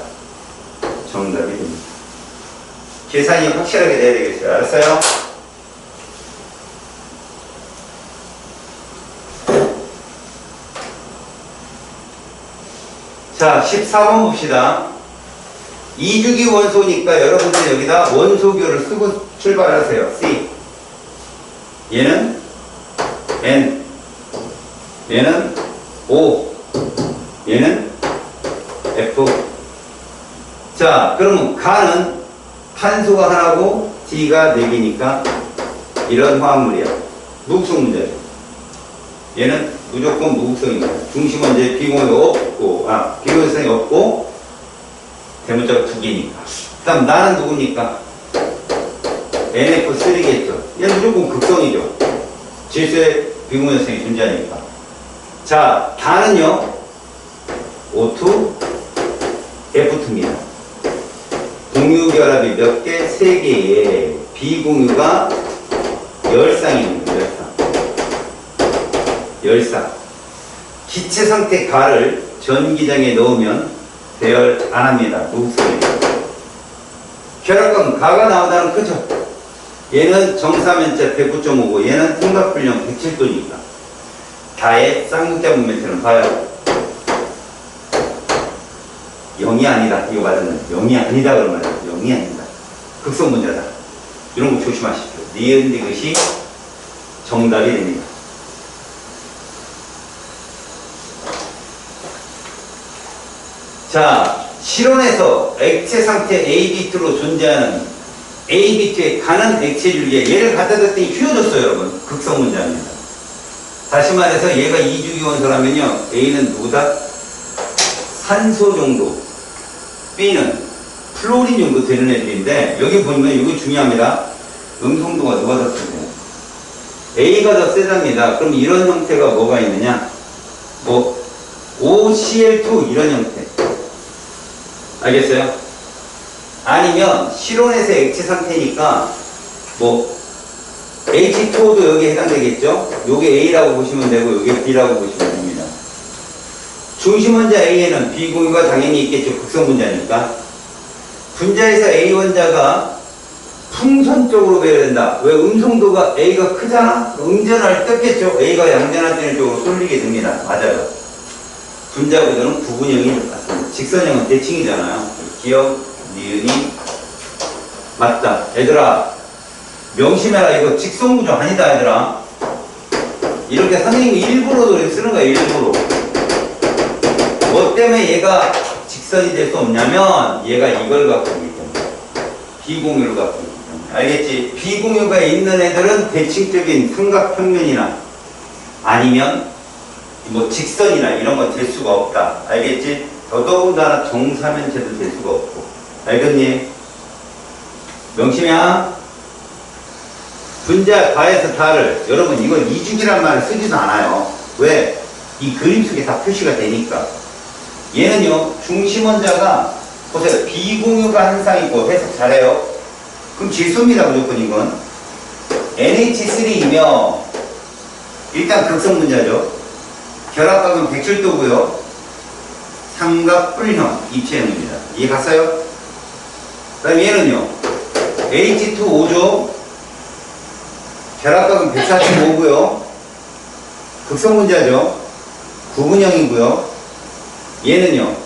정답이 됩니다. 계산이 확실하게 돼야 되겠어요. 알았어요? 자, 14번 봅시다. 이주기 원소니까 여러분들 여기다 원소교를 쓰고 출발하세요. C. 얘는 N, 얘는 O, 얘는 F. 자, 그러면 가는 탄소가 하나고 D가 4개니까 이런 화합물이야. 무극성 문제죠. 얘는 무조건 무극성입니다. 중심 원자에 비공유가 없고, 비공유성이 없고, 대문자가 2개니까. 그 다음 나는 누굽니까? NF3겠죠. 얘는 무조건 극성이죠. 질소에 비공유성이 존재하니까. 자, 다는요, O2, F2입니다. 공유결합이 몇 개? 3개에 비공유가 열쌍입니다. 열쌍. 기체 상태 가를 전기장에 넣으면 배열 안 합니다. 무극성입니다. 결합감 가가 나오다는 크죠. 얘는 정사면체 109.5고 얘는 삼각불량 107도니까 가의 쌍극자 모멘트는 봐요. 0이 아니다. 이거 맞았네. 0이 아니다 그러면 0이 아니다. 극성 문제다. 이런 거 조심하십시오. 니은 디귿이 정답이 됩니다. 자, 실온에서 액체 상태 ABT로 존재하는 ABT에 가는 액체 줄기에 얘를 갖다 댔더니 휘어졌어요, 여러분. 극성 문제입니다. 다시 말해서 얘가 이주기 원소라면요, A는 누구다? 산소 정도, B는 플로린 정도 되는 애들인데, 여기 보면 이거 중요합니다. 음성도가 누가 더 세요? A가 더 세답니다. 그럼 이런 형태가 뭐가 있느냐? 뭐 OCl2 이런 형태. 알겠어요? 아니면 실온에서 액체 상태니까 뭐 H2O도 여기에 해당되겠죠? 요게 A라고 보시면 되고 요게 B라고 보시면 됩니다. 중심 원자 A에는 비공유가 당연히 있겠죠. 극성 분자니까. 분자에서 A 원자가 풍선적으로 배열된다. 왜? 음성도가 A가 크잖아? 음전할 떴겠죠? A가 양전할 때는 쪽으로 쏠리게 됩니다. 맞아요. 분자 구조는 구분형이 맞습니다. 직선형은 대칭이잖아요. 기억, 니은이 맞다. 얘들아, 명심해라. 이거 직선 구조 아니다, 얘들아. 이렇게 선생님이 일부러도 이렇게 쓰는 거야, 일부러. 뭐 때문에 얘가 직선이 될 수 없냐면, 얘가 이걸 갖고 있기 때문에. 비공유를 갖고 있기 때문에. 알겠지? 비공유가 있는 애들은 대칭적인 삼각평면이나 아니면 뭐 직선이나 이런 건 될 수가 없다. 알겠지? 더더군다나 정사면체도 될 수가 없고. 알겠니? 명심이야. 분자 가에서 다를, 여러분 이건 이주기란 말을 쓰지도 않아요. 왜? 이 그림 속에 다 표시가 되니까. 얘는요, 중심 원자가 보세요. 비공유가 항상 있고 해석 잘해요. 그럼 질소입니다. 무조건 이건. NH3이며 일단 극성 분자죠. 결합각은 107도고요. 삼각뿔형 입체형입니다. 이해 갔어요? 그 다음 얘는요, H2O죠. 결합각은 145고요. 극성 분자죠. 구분형이고요. 얘는요,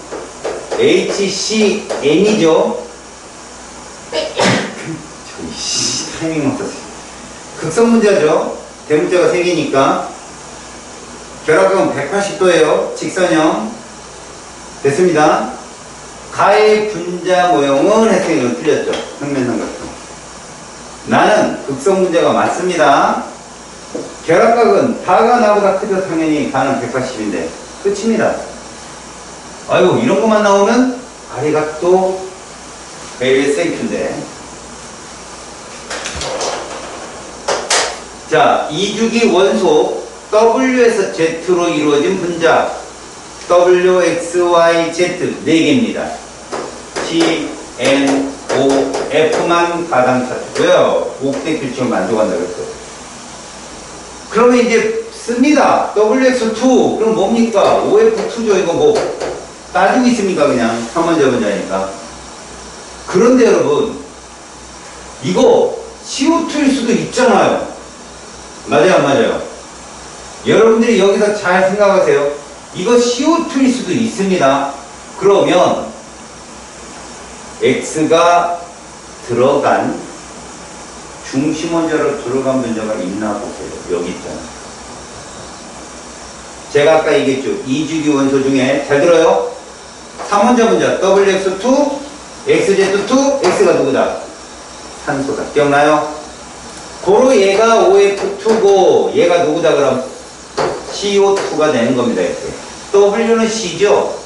HCN이죠. 타이밍 맞췄어. 극성 분자죠. 대문자가 3개니까. 결합각은 180도예요. 직선형. 됐습니다. 가의 분자 모형은 해석이 틀렸죠. 평면삼각형. 나는 극성 분자가 맞습니다. 결합각은 다가 나보다 크죠. 당연히 가는 180인데 끝입니다. 아이고, 이런 것만 나오면 아래가 또 매일 생큐인데. 자, 이주기 원소 W에서 Z로 이루어진 분자 W, X, Y, Z 4개입니다. T, N, O, F만 가당 차트고요. 옥대 규칙을 만족한다고 했어요. 그러면 이제 씁니다. WX2 그럼 뭡니까? OF2죠. 이거 뭐 따지고 있습니까? 그냥 3원자 분자니까. 그런데 여러분, 이거 CO2일 수도 있잖아요. 맞아요, 안 맞아요? 여러분들이 여기서 잘 생각하세요. 이거 CO2일 수도 있습니다. 그러면 X가 들어간 중심 원자로 들어간 문자가 있나 보세요. 여기 있잖아. 제가 아까 얘기했죠. 2주기 원소 중에 잘 들어요. 3원자 문자 WX2, XZ2, X가 누구다? 산소다. 기억나요? 고로 얘가 OF2고 얘가 누구다 그럼? CO2가 되는 겁니다. 이렇게. W는 C죠.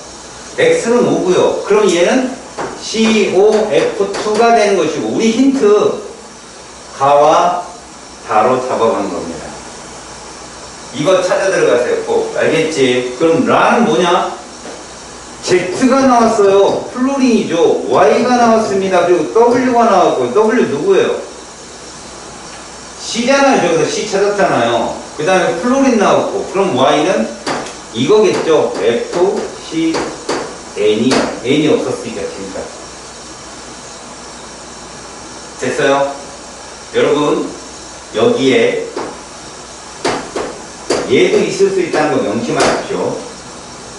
X는 O고요. 그럼 얘는 COF2가 되는 것이고 우리 힌트 가와 다로 잡아간 겁니다. 이거 찾아 들어가세요. 꼭 알겠지? 그럼 라는 뭐냐? Z가 나왔어요. 플로린이죠. Y가 나왔습니다. 그리고 W가 나왔고 W 누구예요? C잖아요. 저기서 C 찾았잖아요. 그 다음에 플로린 나왔고 그럼 Y는 이거겠죠. F, C, N이 없었으니까 지금까지. 됐어요? 여러분 여기에 얘도 있을 수 있다는 거 명심하십시오.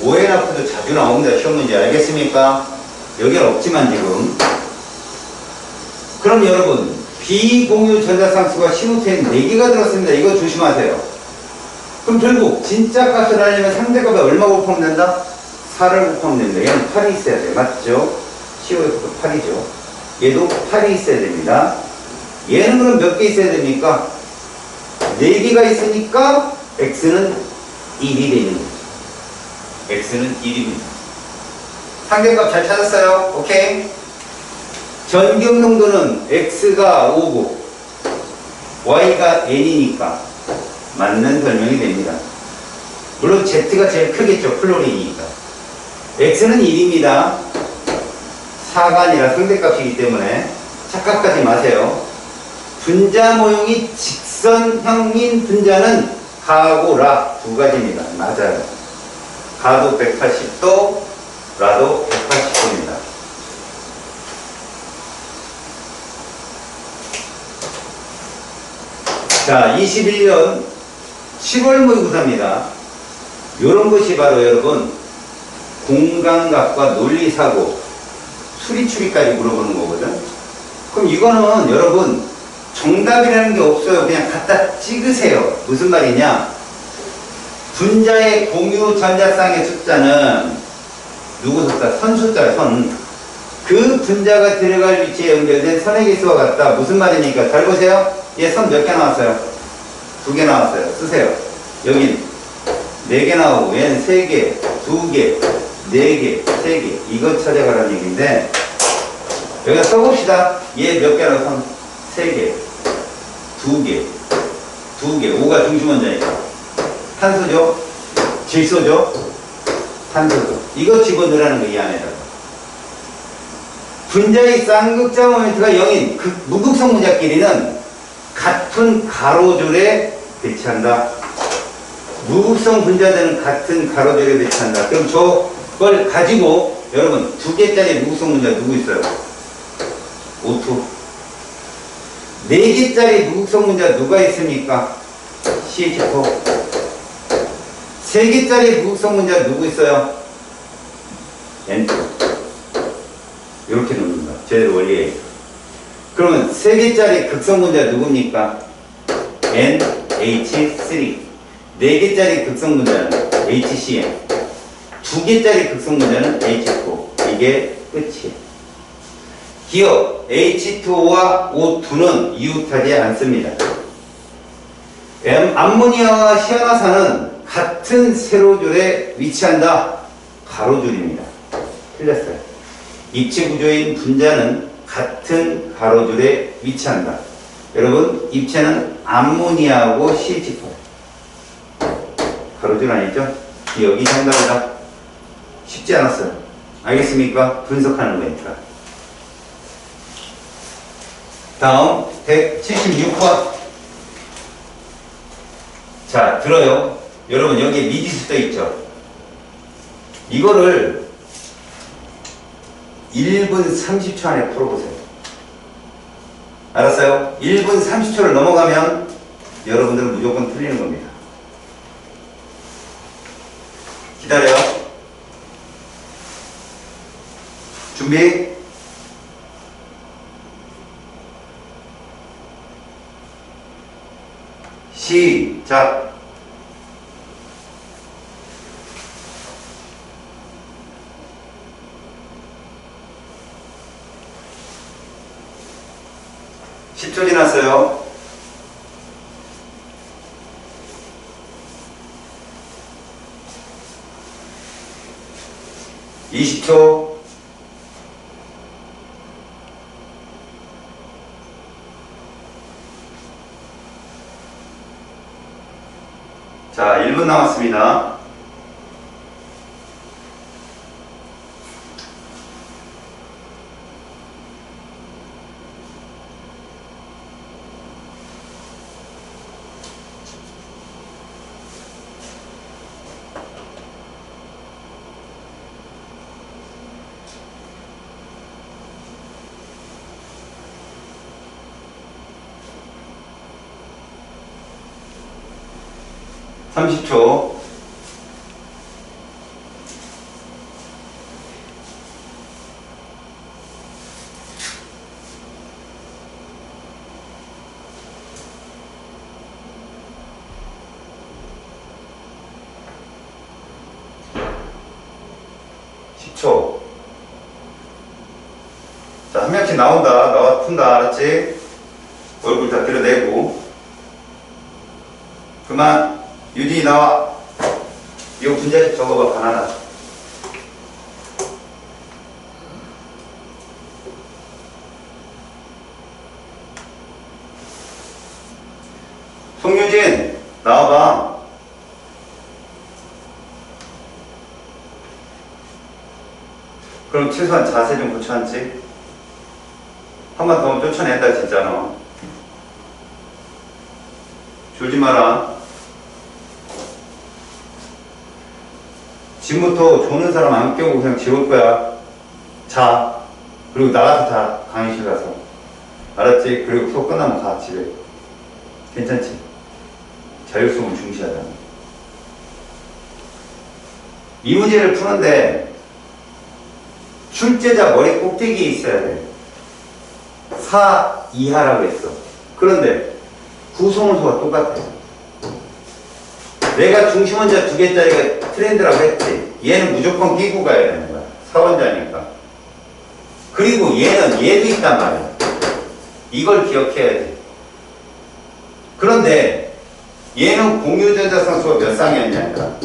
ONF도 자주 나옵니다. 시험 문제 알겠습니까? 여기는 없지만 지금. 그럼 여러분 비공유 전자상수가 신호체인 4개가 들었습니다. 이거 조심하세요. 그럼 결국 진짜 값을 알려면 상대값에 얼마 곱하면 된다? 4를 곱하면 됩니다. 얘는 8이 있어야 돼요. 맞죠? COF도 8이죠. 얘도 8이 있어야 됩니다. 얘는 그럼 몇 개 있어야 됩니까? 4개가 있으니까 X는 1이 되는 거죠. X는 1입니다. 상대값 잘 찾았어요? 오케이? 전기음 농도는 X가 5고 Y가 N이니까 맞는 설명이 됩니다. 물론 Z가 제일 크겠죠. 플로린이니까. X는 1입니다. 4가 아니라 상대값이기 때문에 착각하지 마세요. 분자 모형이 직선형인 분자는 가하고 라 두 가지입니다. 맞아요. 가도 180도, 라도 180도입니다. 자, 21년 7월 모의고사입니다. 이런 것이 바로 여러분 공감각과 논리사고, 수리추리까지 물어보는 거거든. 그럼 이거는 여러분 정답이라는 게 없어요. 그냥 갖다 찍으세요. 무슨 말이냐? 분자의 공유 전자쌍의 숫자는 누구 숫자? 선 숫자예요. 선. 그 분자가 들어갈 위치에 연결된 선의 개수와 같다. 무슨 말이니까? 잘 보세요. 얘 선 몇 개 나왔어요? 2개 나왔어요. 쓰세요. 여긴 4개 나오고 얘는 3개, 2개, 4개, 3개. 이거 찾아가라는 얘기인데 여기다 써봅시다. 얘 몇 개나 선? 3개, 2개, 2개. 5가 중심 원자니까. 탄소죠? 질소죠? 탄소죠. 이거 집어넣으라는 거 이 안에다가. 분자의 쌍극자 모멘트가 0인 무극성 분자끼리는 같은 가로줄에 배치한다. 무극성 분자들은 같은 가로줄에 배치한다. 그럼 저걸 가지고 여러분 2개짜리 무극성 분자 누구 있어요? O2. 4개짜리 무극성 분자 누가 있습니까? CH4. 3개짜리 무극성 분자 누구 있어요? N2. 이렇게 놓는다. 제대로 원리에. 그러면 3개짜리 극성 분자 누굽니까? NH3. 4개짜리 극성 분자는 HCN. 2개짜리 극성 분자는 H4. 이게 끝이에요. 기억 H2O와 O2는 이웃하지 않습니다. 암모니아와 시아나산은 같은 세로줄에 위치한다. 가로줄입니다. 틀렸어요. 입체 구조인 분자는 같은 가로줄에 위치한다. 여러분 입체는 암모니아하고 CH4. 가로줄 아니죠? 기억이 정답이다. 쉽지 않았어요. 알겠습니까? 분석하는 거니까. 다음 176번. 자, 들어요. 여러분 여기에 미지수 떠 있죠? 이거를 1분 30초 안에 풀어보세요. 알았어요? 1분 30초를 넘어가면 여러분들은 무조건 틀리는 겁니다. 기다려요. 준비. 시작. (10초) 지났어요. (20초) 자, 1분 남았습니다. (30초) (10초) 자, 한 명씩 나온다. 나와 푼다. 알았지? 얼굴 다 드러내고. 그만. 유진이 나와. 이거 분자식 적어봐. 하나. 송유진 나와봐. 그럼 최소한 자세 좀 고쳐 앉지? 한 번 더 하면 쫓아낸다 진짜 너. 졸지 마라. 지금부터 조는 사람 안 껴고 그냥 지울 거야. 자. 그리고 나가서 자. 강의실 가서. 알았지? 그리고 수업 끝나면 가. 집에. 괜찮지? 자율성을 중시하자. 이 문제를 푸는데 출제자 머리 꼭대기에 있어야 돼. 4 이하라고 했어. 그런데 구성원수가 똑같아. 내가 중심원자 2개짜리가 트렌드라고 했지. 얘는 무조건 끼고 가야 되는 거야. 4원자니까. 그리고 얘는 얘도 있단 말이야. 이걸 기억해야 돼. 그런데 얘는 공유전자상수가 몇 쌍이었냐니까.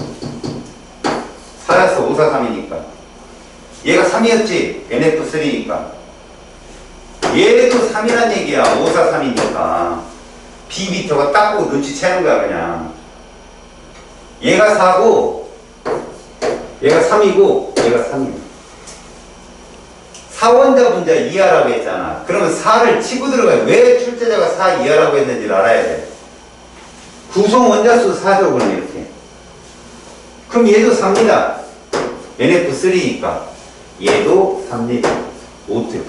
4였어. 5, 4, 3이니까. 얘가 3이었지. NF3니까. 얘도 3이란 얘기야. 5, 4, 3이니까. B미터가 딱 보고 눈치채는 거야 그냥. 얘가 4고 얘가 3이고 얘가 3이고 4원자 분자 이하라고 했잖아. 그러면 4를 치고 들어가야 돼. 왜 출제자가 4 이하라고 했는지를 알아야 돼. 구성 원자수 4죠. 그럼 이렇게. 그럼 얘도 3입니다. NF3니까 얘도 3입니다. O2F2.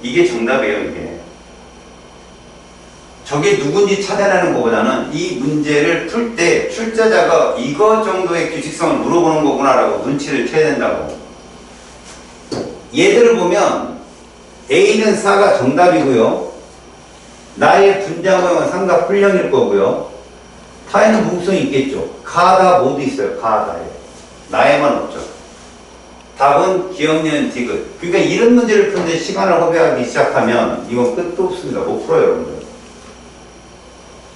이게 정답이에요. 이게. 저게 누군지 찾아내는 것보다는 이 문제를 풀 때 출제자가 이거 정도의 규칙성을 물어보는 거구나라고 눈치를 채야 된다고. 얘들을 보면 A는 4가 정답이고요. 나의 분자 모형은 삼각불량일 거고요. 타에는 무극성이 있겠죠. 가다 모두 있어요. 가다에. 나에만 없죠. 답은 기억니은 디귿. 그러니까 이런 문제를 푸는데 시간을 허비하기 시작하면 이건 끝도 없습니다. 못 풀어요, 여러분들.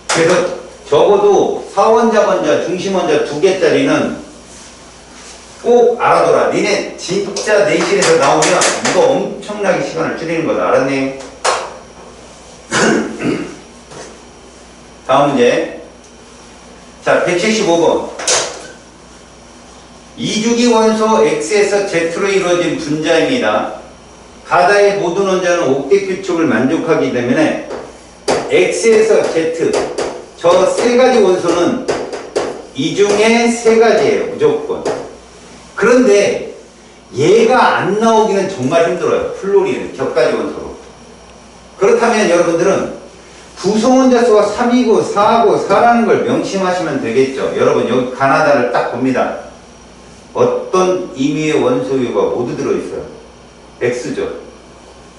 그래서 적어도 4원자 원자, 중심원자 2개짜리는 꼭 알아둬라. 니네 진짜 내신에서 나오면 이거 엄청나게 시간을 줄이는 거다. 알았니? 다음 문제. 자, 175번. 이주기 원소 X에서 Z로 이루어진 분자입니다. 가다의 모든 원자는 옥텟 규칙을 만족하기 때문에 X에서 Z, 저 세 가지 원소는 이 중에 세 가지예요. 무조건. 그런데 얘가 안 나오기는 정말 힘들어요. 플로리는 격가지 원소로. 그렇다면 여러분들은 구성원자 수가 3이고 4하고 4라는 걸 명심하시면 되겠죠. 여러분 여기 가나다를 딱 봅니다. 어떤 의미의 원소유가 모두 들어있어요. X죠.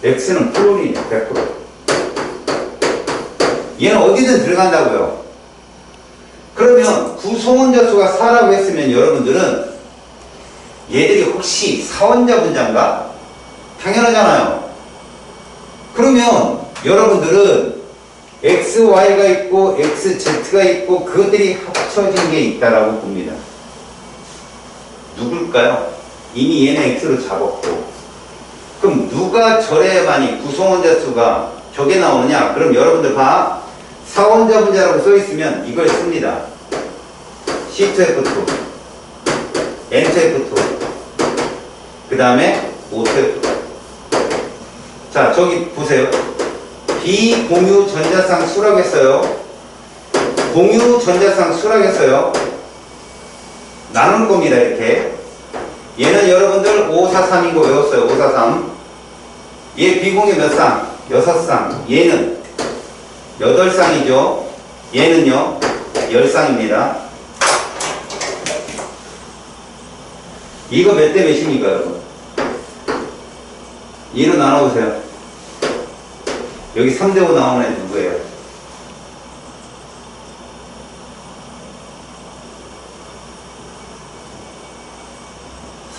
X는 플로린이에요. 100%. 얘는 어디든 들어간다고요. 그러면 구성원자 수가 4라고 했으면 여러분들은 얘들이 혹시 사원자 분자인가? 당연하잖아요. 그러면 여러분들은 XY가 있고 XZ가 있고 그것들이 합쳐진 게 있다라고 봅니다. 누굴까요? 이미 얘는 X로 잡았고. 그럼 누가 저래야만이 구성원자 수가 저게 나오느냐? 그럼 여러분들 봐. 사원자 분자라고 써있으면 이걸 씁니다. C2F2, N2F2, 그 다음에 O2F2. 자, 저기 보세요. 비공유 전자상 수라고 했어요. 공유 전자상 수라고 했어요. 나눌 겁니다, 이렇게. 얘는 여러분들 543인 거 외웠어요, 543. 얘 비공유 몇 쌍? 6쌍. 얘는 8쌍이죠. 얘는요, 10쌍입니다. 이거 몇 대 몇입니까, 여러분? 얘로 나눠보세요. 여기 3대5 나오는 애 누구예요?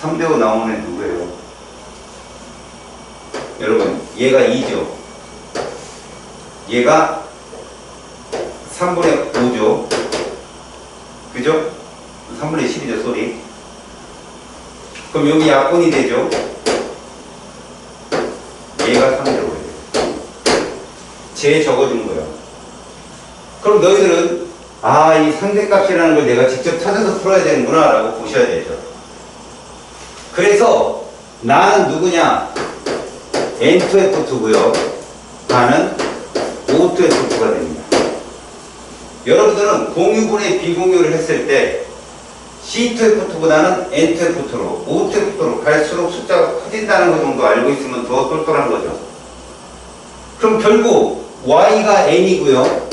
(3대5) 나오는 애 누구예요? 여러분, 얘가 2죠. 얘가 3분의 5죠. 그죠? 3분의 10이죠, 소리. 그럼 여기 약분이 되죠? 얘가 3분의 5예요. 제 적어준 거예요. 그럼 너희들은 아, 이 상대값이라는 걸 내가 직접 찾아서 풀어야 되는구나 라고 보셔야 되죠. 그래서 나는 누구냐? N2F2고요. 나는 O2F2가 됩니다. 여러분들은 공유분의 비공유를 했을 때 C2F2보다는 N2F2로, O2F2로 갈수록 숫자가 커진다는 거 정도 알고 있으면 더 똘똘한 거죠. 그럼 결국 Y가 N이고요.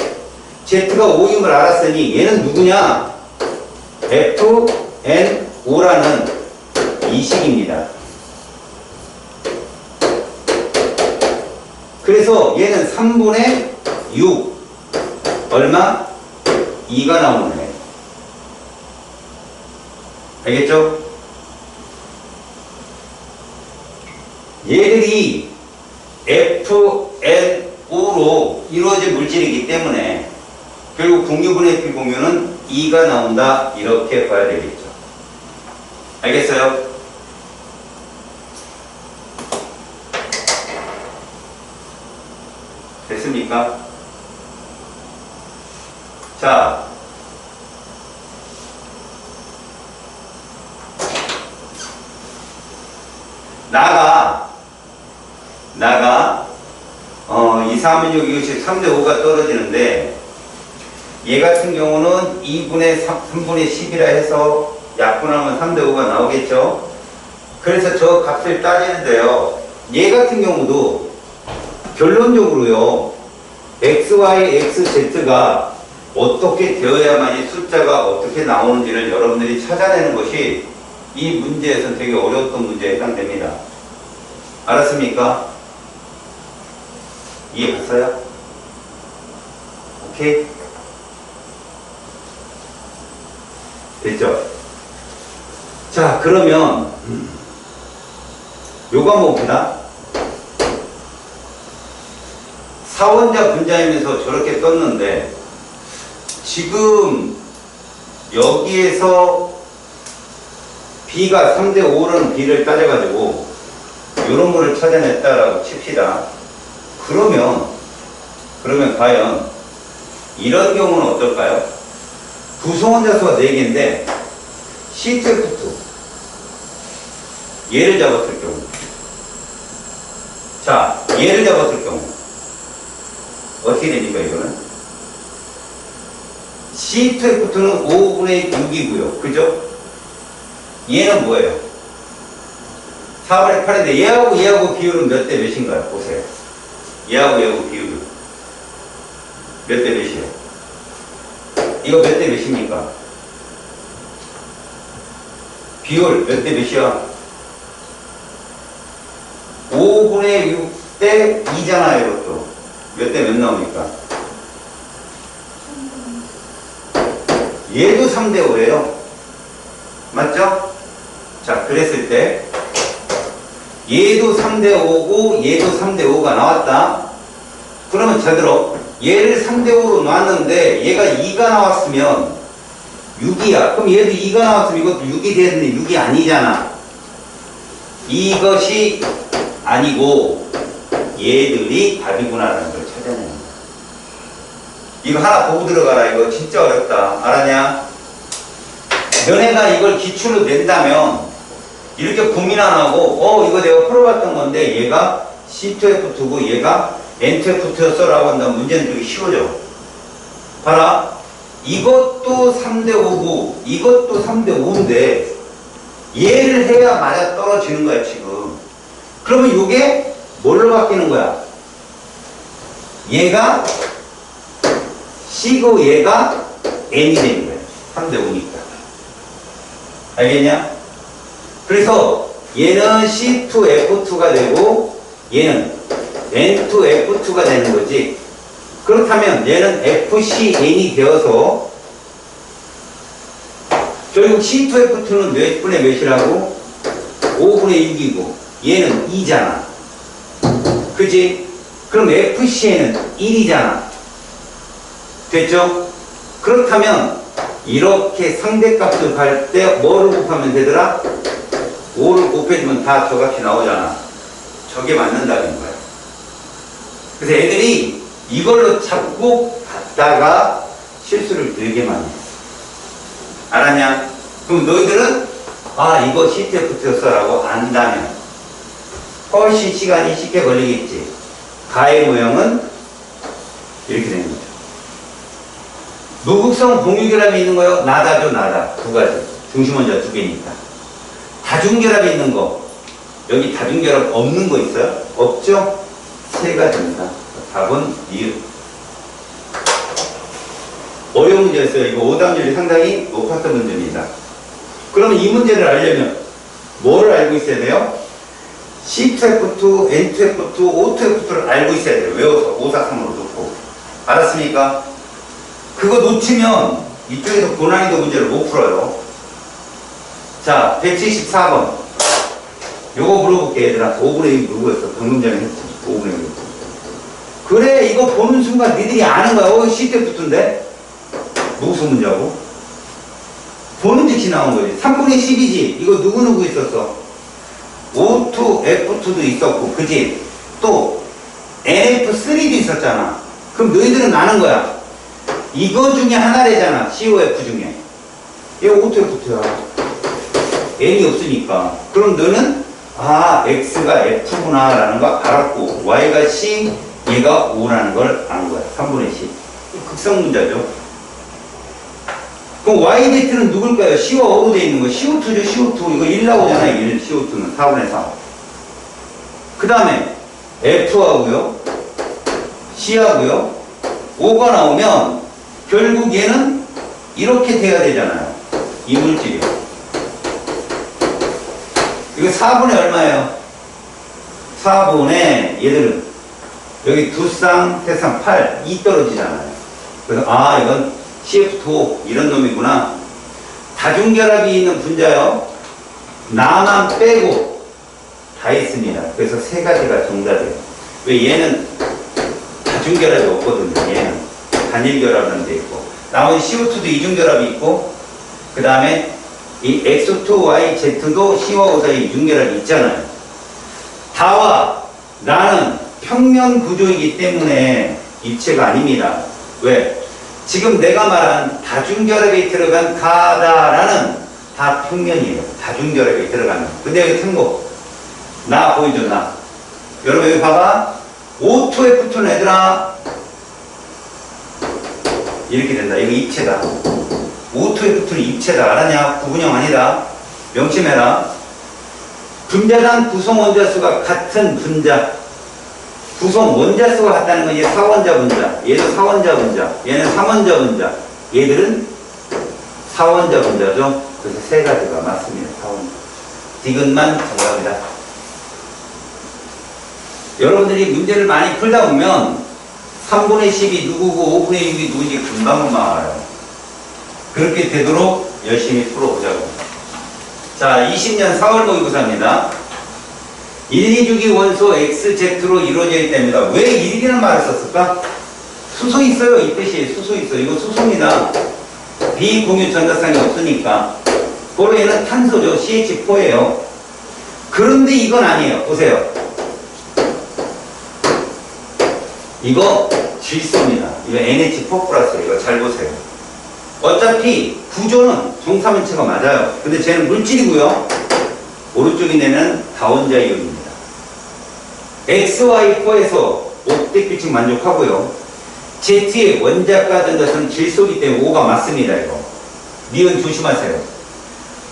Z가 O임을 알았으니 얘는 누구냐? F, N, O라는 이식입니다. 그래서 얘는 3분의 6 얼마? 2가 나오는 거예요. 알겠죠? 얘들이 F, N, O로 이루어진 물질이기 때문에 결국 공유분의 비공유는 2가 나온다 이렇게 봐야 되겠죠. 알겠어요? 됐습니까? 자, 나가 2, 3은 6, 2, 3대 5가 떨어지는데 얘 같은 경우는 2분의 3분의 10이라 해서 약분하면 3대 5가 나오겠죠. 그래서 저 값을 따지는데요. 얘 같은 경우도 결론적으로요. XY, XZ가 어떻게 되어야만이 숫자가 어떻게 나오는지를 여러분들이 찾아내는 것이 이 문제에서는 되게 어려웠던 문제에 해당됩니다. 알았습니까? 이해 갔어요? 오케이? 됐죠? 자, 그러면 요거 한번 봅시다. 사원자 분자이면서 저렇게 떴는데 지금 여기에서 B가 3대 5라는 B를 따져가지고 이런 거를 찾아냈다라고 칩시다. 그러면 과연 이런 경우는 어떨까요? 구성원자 수가 4개인데 C2F2 얘를 잡았을 경우, 자, 얘를 잡았을 경우 어떻게 됩니까? 이거는 C2F2는 5분의 6이고요. 그죠? 얘는 뭐예요? 4분의 8인데 얘하고 비율은 몇 대 몇인가요? 보세요. 얘하고 비율은 몇 대 몇이에요? 이거 몇 대 몇입니까? 비율 몇 대 몇이야? 5분의 6 대 2잖아요. 이것도 몇 대 몇 나옵니까? 얘도 3대 5예요. 맞죠? 자, 그랬을 때 얘도 3대 5고 얘도 3대 5가 나왔다. 그러면 잘 들어. 얘를 3대 5로 놨는데 얘가 2가 나왔으면 6이야. 그럼 얘도 2가 나왔으면 이것도 6이 되는데 6이 아니잖아. 이것이 아니고 얘들이 답이구나라는 걸 찾아내는 거야. 이거 하나 보고 들어가라. 이거 진짜 어렵다. 알았냐? 너네가 이걸 기출로 낸다면 이렇게 고민 안 하고 이거 내가 풀어봤던 건데 얘가 C2F2고 얘가 N2F2였어 라고 한다면 문제는 되게 쉬워져. 봐라. 이것도 3대 5고 이것도 3대 5인데 얘를 해야 맞아 떨어지는 거야 지금. 그러면 이게 뭘로 바뀌는 거야? 얘가 C고 얘가 N이 되는 거야. 3대 5니까. 알겠냐? 그래서 얘는 C2F2가 되고 얘는 N2F2가 되는 거지. 그렇다면 얘는 FCN이 되어서 결국 C2F2는 몇 분의 몇이라고? 5분의 6이고 얘는 2잖아. 그지? 그럼 FCN은 1이잖아. 됐죠? 그렇다면 이렇게 상대값을 갈 때 뭐를 곱하면 되더라? 5를 곱해주면 다 저 값이 나오잖아. 저게 맞는 답인 거야. 그래서 애들이 이걸로 자꾸 갔다가 실수를 되게 많이 했어. 알았냐? 그럼 너희들은 이거 CTF였어 라고 안다면 훨씬 시간이 쉽게 걸리겠지. 가의 모형은 이렇게 되는 거죠. 무극성 공유결합이 있는 거요? 나다죠, 나다. 두 가지. 중심원자 두 개니까. 다중결합이 있는 거. 여기 다중결합 없는 거 있어요? 없죠? 세 가지입니다. 답은 이유. 어려운 문제였어요. 이거 오답률이 상당히 높았던 문제입니다. 그러면 이 문제를 알려면 뭐를 알고 있어야 돼요? C2F2, N2F2, O2F2를 알고 있어야 돼요. 외워서 543으로 놓고. 알았습니까? 그거 놓치면 이쪽에서 고난이도 문제를 못 풀어요. 자, 174번. 요거 물어볼게, 얘들아. 5분의 6 누구였어? 방금 전에 했지. 5분의 6. 그래, 이거 보는 순간 니들이 아는 거야. C2F2인데? 무슨 문제하고? 보는 즉시 나온 거지. 3분의 10이지. 이거 누구누구 있었어? O2, F2도 있었고, 그지? 또, NF3도 있었잖아. 그럼 너희들은 아는 거야. 이거 중에 하나래잖아. COF 중에. 얘가 O2F2야. N이 없으니까. 그럼 너는, X가 F구나, 라는 거 알았고, Y가 C, 얘가 O라는 걸 아는 거야. 3분의 10. 극성 문제죠. 그럼 YZ는 누굴까요? C와 O로 되어 있는 거. CO2죠, CO2. 이거 1 나오잖아요, 1. CO2는 4분의 3. 그 다음에 F하고요, C하고요, O가 나오면 결국 얘는 이렇게 돼야 되잖아요. 이 물질이. 이거 4분의 얼마예요? 4분의 얘들은 여기 두 쌍, 세 쌍, 8, 2 떨어지잖아요. 그래서 이건 CF2 이런 놈이구나. 다중결합이 있는 분자요. 나만 빼고 다 있습니다. 그래서 세 가지가 정답이에요. 왜 얘는 다중결합이 없거든요. 얘는 단일결합은 돼 있고 나머지 CO2도 이중결합이 있고 그 다음에 이 X2YZ도 C와 O 사이 이중결합이 있잖아요. 다와 나는 평면 구조이기 때문에 입체가 아닙니다. 왜? 지금 내가 말한 다중결합에 들어간 가다라는 다 평면이에요. 다중결합에 들어가는. 근데 여기 참고 나 보이죠? 나. 여러분 여기 봐봐. O2F2는 얘들아 이렇게 된다. 이거 입체다. O2F2는 입체다. 알았냐? 구분형 아니다. 명심해라. 분자당 구성 원자수가 같은 분자. 구성 원자수가 같다는 건 얘 4원자 분자. 얘도 4원자 분자. 얘는 3원자 분자. 얘들은 4원자 분자죠. 그래서 세 가지가 맞습니다. 4원자. 디귿만 정답이다. 여러분들이 문제를 많이 풀다 보면 3분의 10이 누구고 5분의 6이 누구인지 금방 알아요. 그렇게 되도록 열심히 풀어보자고. 자, 20년 4월 모의고사입니다. 1, 2주기 원소 XZ로 이루어져 있답니다. 왜 1이라는 말을 썼을까? 수소 있어요. 이 뜻이 수소 있어. 이거 수소입니다. 비공유 전자쌍이 없으니까. 바로 얘는 탄소죠. CH4예요. 그런데 이건 아니에요. 보세요. 이거 질소입니다. 이거 NH4 플러스. 이거 잘 보세요. 어차피 구조는 정사면체가 맞아요. 근데 쟤는 물질이고요. 오른쪽에 내는 다원자 이온입니다. XY4에서 옥텟 규칙 만족하고요. Z의 원자가 전자수는 질소이기 때문에 O가 맞습니다. 이거 니은 조심하세요.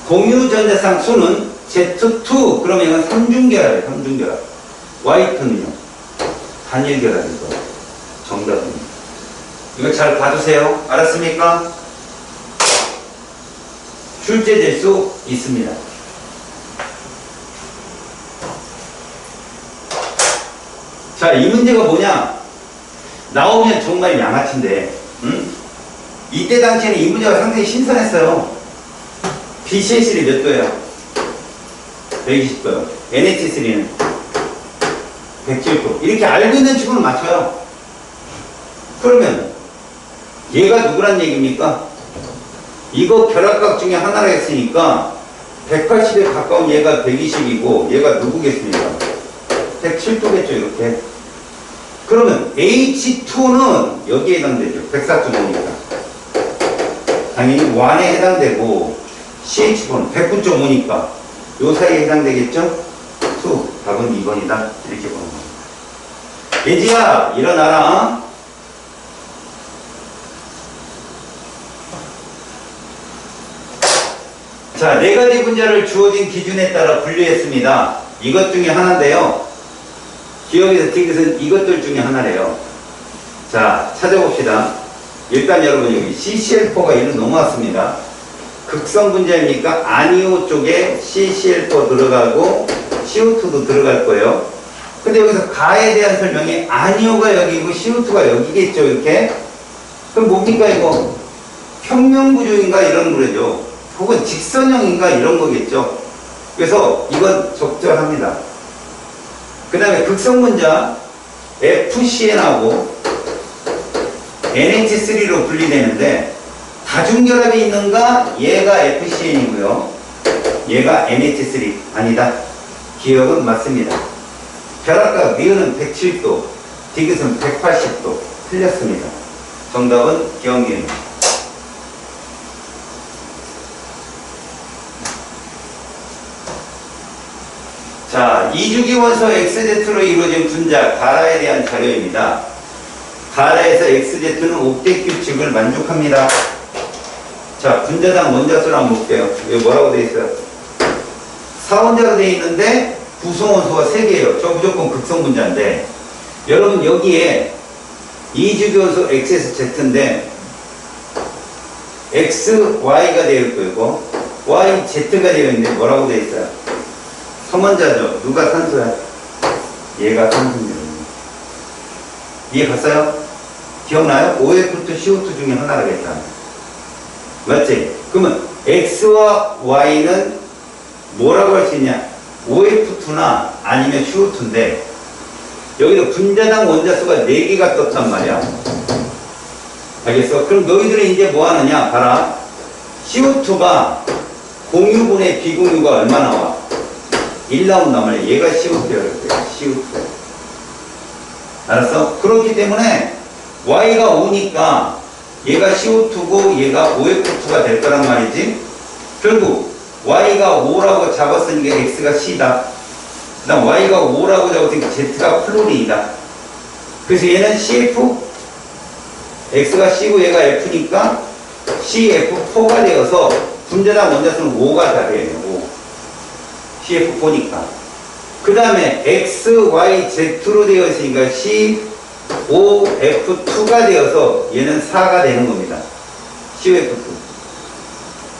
공유 전자상 수는 Z2 그러면 이건 3중결합이에요. 3중결합. Y2는요 단일결합이죠. 정답입니다. 이거 잘 봐주세요. 알았습니까? 출제될 수 있습니다. 자, 이 문제가 뭐냐? 나오면 정말 양아치인데, 이때 당시에는 이 문제가 상당히 신선했어요. BCl3몇 도예요? 120도요. NH3는 107도. 이렇게 알고 있는 친구는 맞춰요. 그러면 얘가 누구란 얘기입니까? 이거 결합각 중에 하나라 했으니까 180에 가까운 얘가 120이고 얘가 누구겠습니까? 107도겠죠. 이렇게. 그러면 H2는 여기에 해당되죠. 104.5니까. 당연히 1에 해당되고 CH4는 109.5니까 요 사이에 해당되겠죠? 답은 2번이다. 이렇게 보는 겁니다. 예지야, 일어나라. 자, 네 가지 분자를 주어진 기준에 따라 분류했습니다. 이것 중에 하나인데요. 기억에서 튀기선 이것들 중에 하나래요. 자, 찾아봅시다. 일단 여러분 여기 CCl4가 이름 넘어왔습니다. 극성 분자입니까? 아니오 쪽에 CCl4 들어가고 CO2도 들어갈 거예요. 근데 여기서 가에 대한 설명이 아니오가 여기고 CO2가 여기겠죠. 이렇게. 그럼 뭡니까 이거? 평면구조인가 이런 거죠. 혹은 직선형인가 이런 거겠죠. 그래서 이건 적절합니다. 그 다음에 극성분자 FCN하고 NH3로 분리되는데 다중결합이 있는가? 얘가 FCN이고요. 얘가 NH3. 아니다. 기억은 맞습니다. 결합각 니은은 107도, 디귿은 180도. 틀렸습니다. 정답은 기억입니다. 자, 2주기 원소 XZ로 이루어진 분자 가라에 대한 자료입니다. 가라에서 XZ는 옥텟 규칙을 만족합니다. 자, 분자당 원자수를 한번 볼게요. 여기 뭐라고 되어 있어요? 4원자로 되어 있는데 구성원소가 3개예요. 저 무조건 극성 분자인데 여러분 여기에 2주기 원소 XSZ인데 XY가 되어 있고 YZ가 되어 있는데 뭐라고 되어 있어요? 3원자죠. 누가 산소야? 얘가 산소입니다. 이해 갔어요? 기억나요? OF2CO2 중에 하나라겠다. 맞지? 그러면 X와 Y는 뭐라고 할 수 있냐? OF2나 아니면 CO2인데 여기도 분자당 원자수가 4개가 떴단 말이야. 알겠어? 그럼 너희들이 이제 뭐 하느냐? 봐라. CO2가 공유분의 비공유가 얼마 나와? 1 나온단 말이야. 얘가 CO2야. CO2. 알았어? 그렇기 때문에 Y가 5니까 얘가 CO2고 얘가 OF2가 될 거란 말이지. 결국 Y가 5라고 잡았으니까 X가 C다. 그 다음 Y가 5라고 잡았으니까 Z가 플로린이다. 그래서 얘는 CF, X가 C고 얘가 F니까 CF4가 되어서 분자당 원자수는 5가 답이에요. 5. CF4니까. 그 다음에 X, Y, Z로 되어 있으니까 COF2가 되어서 얘는 4가 되는 겁니다. COF2.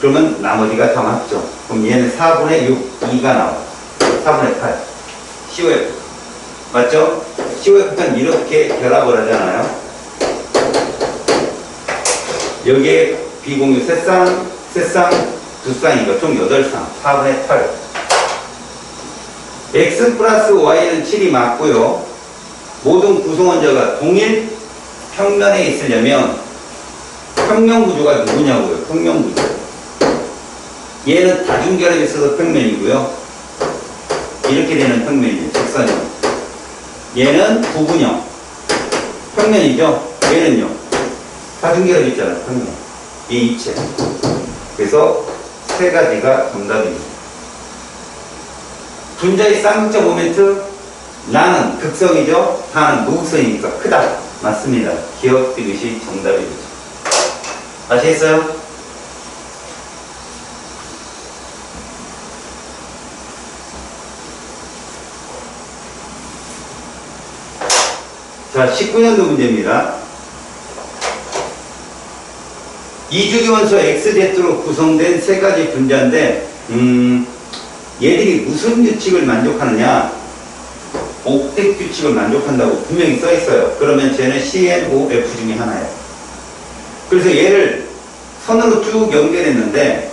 그러면 나머지가 다 맞죠. 그럼 얘는 4분의 6, 2가 나와. 4분의 8. COF. 맞죠? COF는 이렇게 결합을 하잖아요. 여기에 비공유 세 쌍, 두 쌍이니까 총 8쌍, 4분의 8. x 플러스 y는 7이 맞고요. 모든 구성원자가 동일 평면에 있으려면 평면 구조가 누구냐고요. 평면 구조. 얘는 다중결합이 있어서 평면이고요. 이렇게 되는 평면이에요. 직선형. 얘는 부분형. 평면이죠. 얘는요. 다중결합이 있잖아요. 평면. 이 입체. 그래서 세 가지가 정답입니다. 분자의 쌍극적 모멘트. 나는 극성이죠. 다는 무극성이니까 크다. 맞습니다. 기억 이것이 정답이죠. 아시겠어요? 자, 19년도 문제입니다. 이주기 원소 XZ로 구성된 세 가지 분자인데, 얘들이 무슨 규칙을 만족하느냐? 옥택 규칙을 만족한다고 분명히 써 있어요. 그러면 쟤는 CNOF 중에 하나예요. 그래서 얘를 선으로 쭉 연결했는데,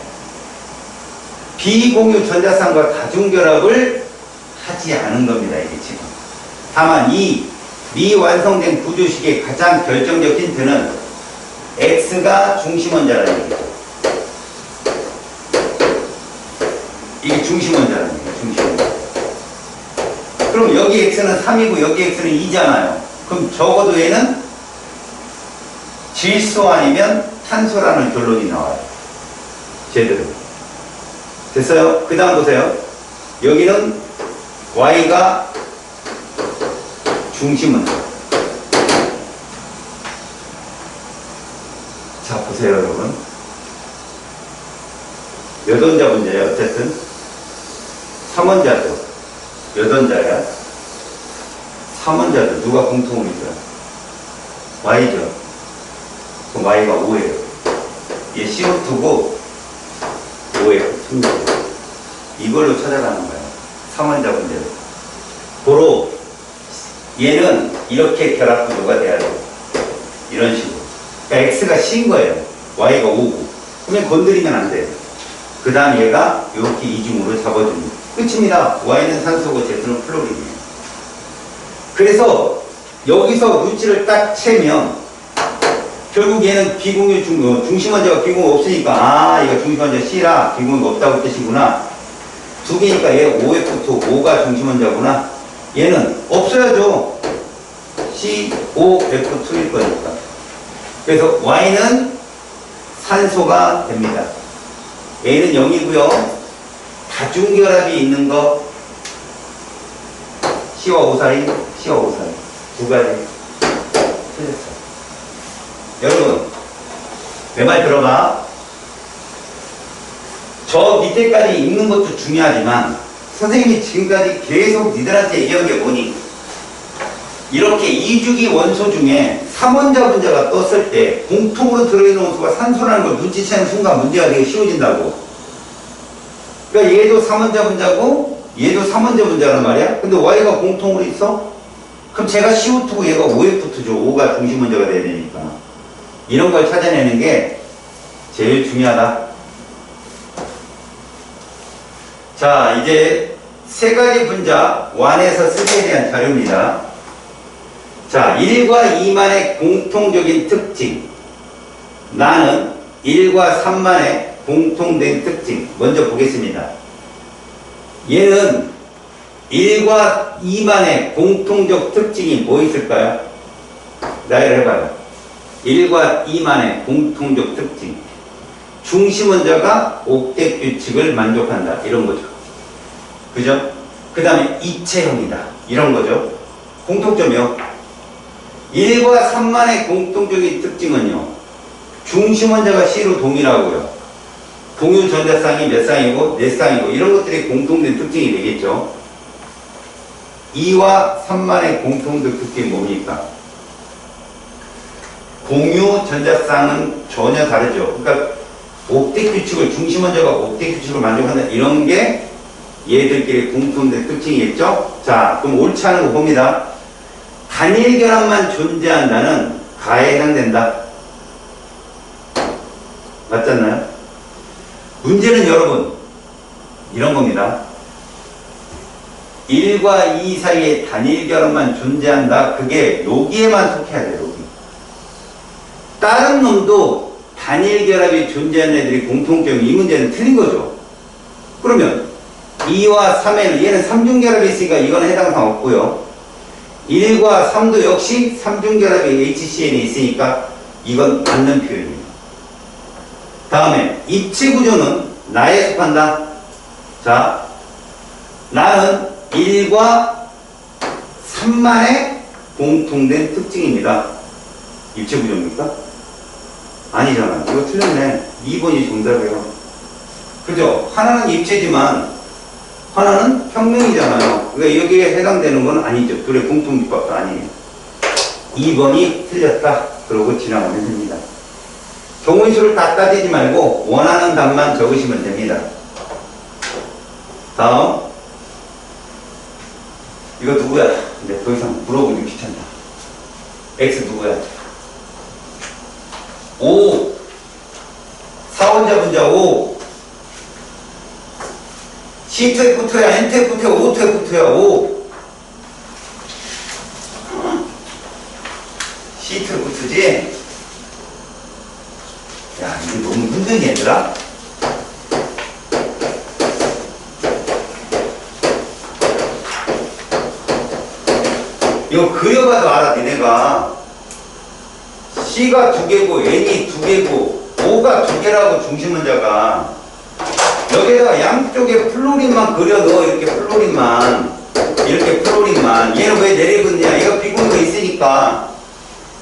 비공유 전자쌍과 다중결합을 하지 않은 겁니다, 이게 지금. 다만 이 미완성된 구조식의 가장 결정적 힌트는 X가 중심원자라는 얘기죠. 이게 중심원자라는 얘기예요. 중심원자. 그럼 여기 X는 3이고 여기 X는 2잖아요. 그럼 적어도 얘는 질소 아니면 탄소라는 결론이 나와요. 제대로. 됐어요? 그 다음 보세요. 여기는 Y가 중심원자. 자, 보세요, 여러분. 몇 원자 문제예요, 어쨌든. 3원자죠. 몇 원자야? 3원자죠. 누가 공통을 있어요? Y죠. 그럼 Y가 5예요. 얘 CO2고 5예요. 이걸로 찾아가는 거예요. 3원자 문제로. 고로 얘는 이렇게 결합 구조가 돼야 돼요. 이런 식으로. 그러니까 X가 C인 거예요. Y가 5고. 그러면 건드리면 안 돼요. 그 다음 얘가 이렇게 이중으로 잡아줍니다. 끝입니다. Y는 산소고 Z는 플로린이에요. 그래서 여기서 루치를 딱 채면 결국 얘는 비공유 중심원자가 비공유 없으니까 아 이거 중심원자 C라 비공유가 없다고 뜻이구나. 두 개니까 얘 OF2 O가 중심원자구나. 얘는 없어야죠. COF2일 거니까. 그래서 Y는 산소가 됩니다. A는 0이고요. 다중결합이 있는 거 C와 O 사이, C와 O 사이 두 가지 틀렸어요. 여러분 내 말 들어봐. 저 밑에까지 읽는 것도 중요하지만 선생님이 지금까지 계속 니들한테 얘기한 게 뭐니? 이렇게 2주기 원소 중에 3원자 분자가 떴을 때 공통으로 들어있는 원소가 산소라는 걸 눈치채는 순간 문제가 되게 쉬워진다고. 그러니까 얘도 3원자 분자고 얘도 3원자 분자란 말이야. 근데 Y가 공통으로 있어? 그럼 제가 CO2고 얘가 OF2죠. O가 중심 원자가 돼야 되니까. 이런 걸 찾아내는 게 제일 중요하다. 자, 이제 세 가지 분자 완에서 쓰기에 대한 자료입니다. 자, 1과 2만의 공통적인 특징. 나는 1과 3만의 공통된 특징. 먼저 보겠습니다. 얘는 1과 2만의 공통적 특징이 뭐 있을까요? 나열을 해봐요. 1과 2만의 공통적 특징. 중심원자가 옥택 규칙을 만족한다. 이런 거죠. 그죠? 그 다음에 입체형이다. 이런 거죠. 공통점이요. 1과 3만의 공통적인 특징은요. 중심원자가 C로 동일하고요. 공유 전자쌍이 몇 쌍이고 몇 쌍이고 이런 것들이 공통된 특징이 되겠죠. 2와 3만의 공통된 특징이 뭡니까? 공유 전자쌍은 전혀 다르죠. 그러니까 옥택 규칙을 중심원자가 옥택 규칙을 만족한다. 이런 게 얘들끼리 공통된 특징이겠죠. 자, 그럼 옳지 않은 거 봅니다. 단일 결합만 존재한다는 가에 해당된다. 맞잖아요? 문제는 여러분 이런 겁니다. 1과 2 사이에 단일 결합만 존재한다. 그게 여기에만 속해야 돼요. 여기. 다른 놈도 단일 결합이 존재하는 애들이 공통점이 이 문제는 틀린 거죠. 그러면 2와 3에는 얘는 3중 결합이 있으니까 이거는 해당 사항 없고요. 1과 3도 역시 3중 결합이 HCn에 있으니까 이건 맞는 표현입니다. 다음에 입체 구조는 나에 속한다. 자, 나는 1과 3만의 공통된 특징입니다. 입체 구조입니까? 아니잖아. 이거 틀렸네. 2번이 정답이에요. 그죠? 하나는 입체지만 하나는 평면이잖아요. 그러니까 여기에 해당되는 건 아니죠. 둘의 공통집합도 아니에요. 2번이 틀렸다. 그러고 지나가면 됩니다. 경우의 수를 다 따지지 말고 원하는 답만 적으시면 됩니다. 다음. 이거 누구야? 근데 더 이상 물어보기 귀찮다. X 누구야? 5. 4원자 분자 5. C2F2야, N2F2야, O2F2야, 5. C2F2지? 야, 이게 너무 힘든 얘들아? 이거 그려봐도 알아, 니네가. C가 2개고, N이 2개고, O가 2개라고 중심원자가. 여기다가 양쪽에 플로린만 그려 넣어. 이렇게 플로린만. 이렇게 플로린만. 얘는 왜 내려붙냐? 얘가 비공유가 있으니까.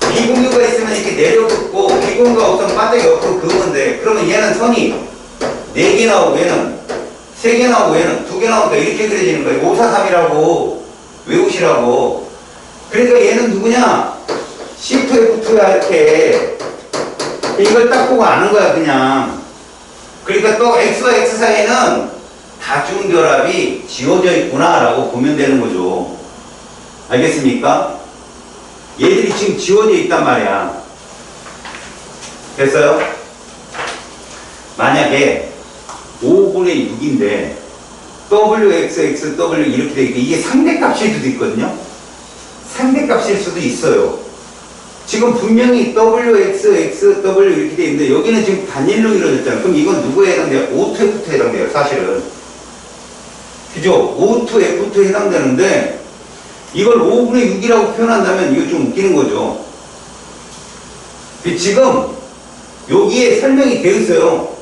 비공유가 있으면 이렇게 내려붙고, 비공유가 없으면 바닥에 옆으로 그으면 돼. 그러면 얘는 선이 4개 나오고, 얘는 3개 나오고, 얘는 2개 나오니까 이렇게 그려지는 거예요. 5, 4, 3이라고. 외우시라고. 그러니까 얘는 누구냐? C2F2야, 이렇게. 이걸 딱 보고 아는 거야, 그냥. 그러니까 또 X와 X 사이에는 다중결합이 지워져 있구나라고 보면 되는 거죠. 알겠습니까? 얘들이 지금 지워져 있단 말이야. 됐어요? 만약에 5분의 6인데 WXX, W 이렇게 되니까 이게 상대값일 수도 있거든요. 상대값일 수도 있어요. 지금 분명히 WXX, W 이렇게 돼 있는데 여기는 지금 단일로 이루어졌잖아요. 그럼 이건 누구에 해당돼요? O2F2에 해당돼요, 사실은. 그죠? O2F2에 해당되는데 이걸 5분의 6이라고 표현한다면 이거 좀 웃기는 거죠. 지금 여기에 설명이 되어 있어요.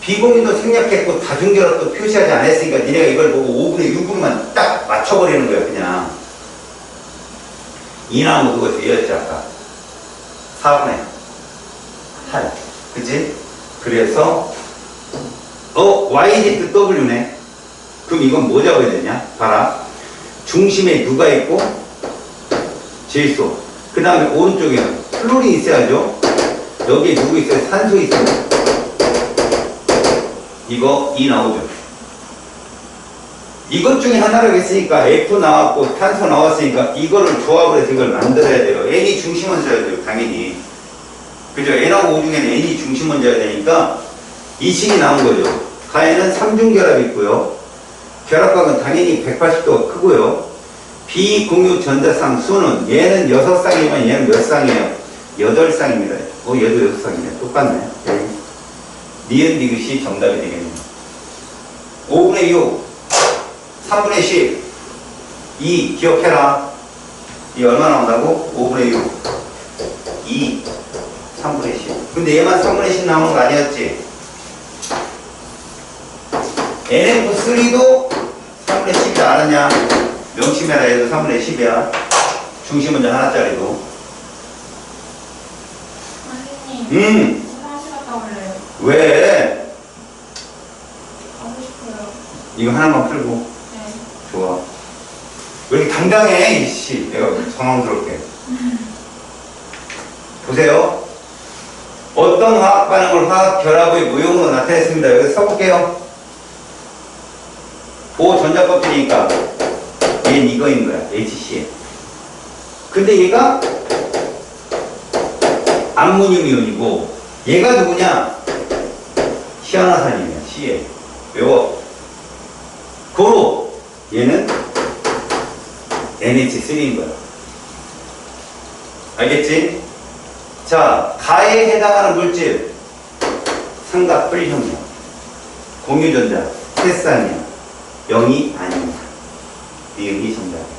비공유도 생략했고 다중결합도 표시하지 않았으니까 니네가 이걸 보고 5분의 6으로만 딱 맞춰버리는 거야, 그냥. 이 나무 그것이 얘였지, 아까. 4분의 8. 그치? 그래서, YZW네. 그럼 이건 뭐 잡아야 되냐? 봐라. 중심에 누가 있고, 질소. 그 다음에 오른쪽에 플로린 있어야죠? 여기에 누구 있어요? 산소 있어요. 이거 E 나오죠? 이것 중에 하나라고 했으니까 F 나왔고 탄소 나왔으니까 이거를 조합을 해서 이걸 만들어야 돼요. N이 중심원자여야 돼요, 당연히. 그죠? N하고 O 중에는 N이 중심원자여야 되니까 이 식이 나온 거죠. 가에는 3중 결합이 있고요. 결합각은 당연히 180도가 크고요. 비공유 전자쌍 수는 얘는 6쌍이면 얘는 몇 쌍이에요? 8쌍입니다. 얘도 6쌍이네. 똑같네. 니은 디귿이 정답이 되겠네요. 5분의 6, 3분의 10, 2 기억해라. 이 얼마 나온다고? 5분의 6, 2, 3분의 10. 근데 얘만 3분의 10 나오는 거 아니었지? NF3도 3분의 10이 알았냐? 명심해라. 얘도 3분의 10이야. 중심원자 하나짜리도. 선생님, 화장실 갔다 올래요. 왜? 가고 싶어요. 이거 하나만 풀고. 네. 좋아. 왜 이렇게 당당해, 이씨. 내가 당황스럽게. 보세요. 어떤 화학 반응을 화학 결합의 무용으로 나타냈습니다. 여기 써볼게요. O 전자껍질이니까 얘는 이거인 거야. HCl. 근데 얘가 암모늄 이온이고 얘가 누구냐? 시아나산이면 시에 외워. 고로 얘는 NH3인 거야. 알겠지? 자, 가에 해당하는 물질 삼각 뿔형이야. 공유전자, 태산이야. 0이 아닙니다. 니은이 정답.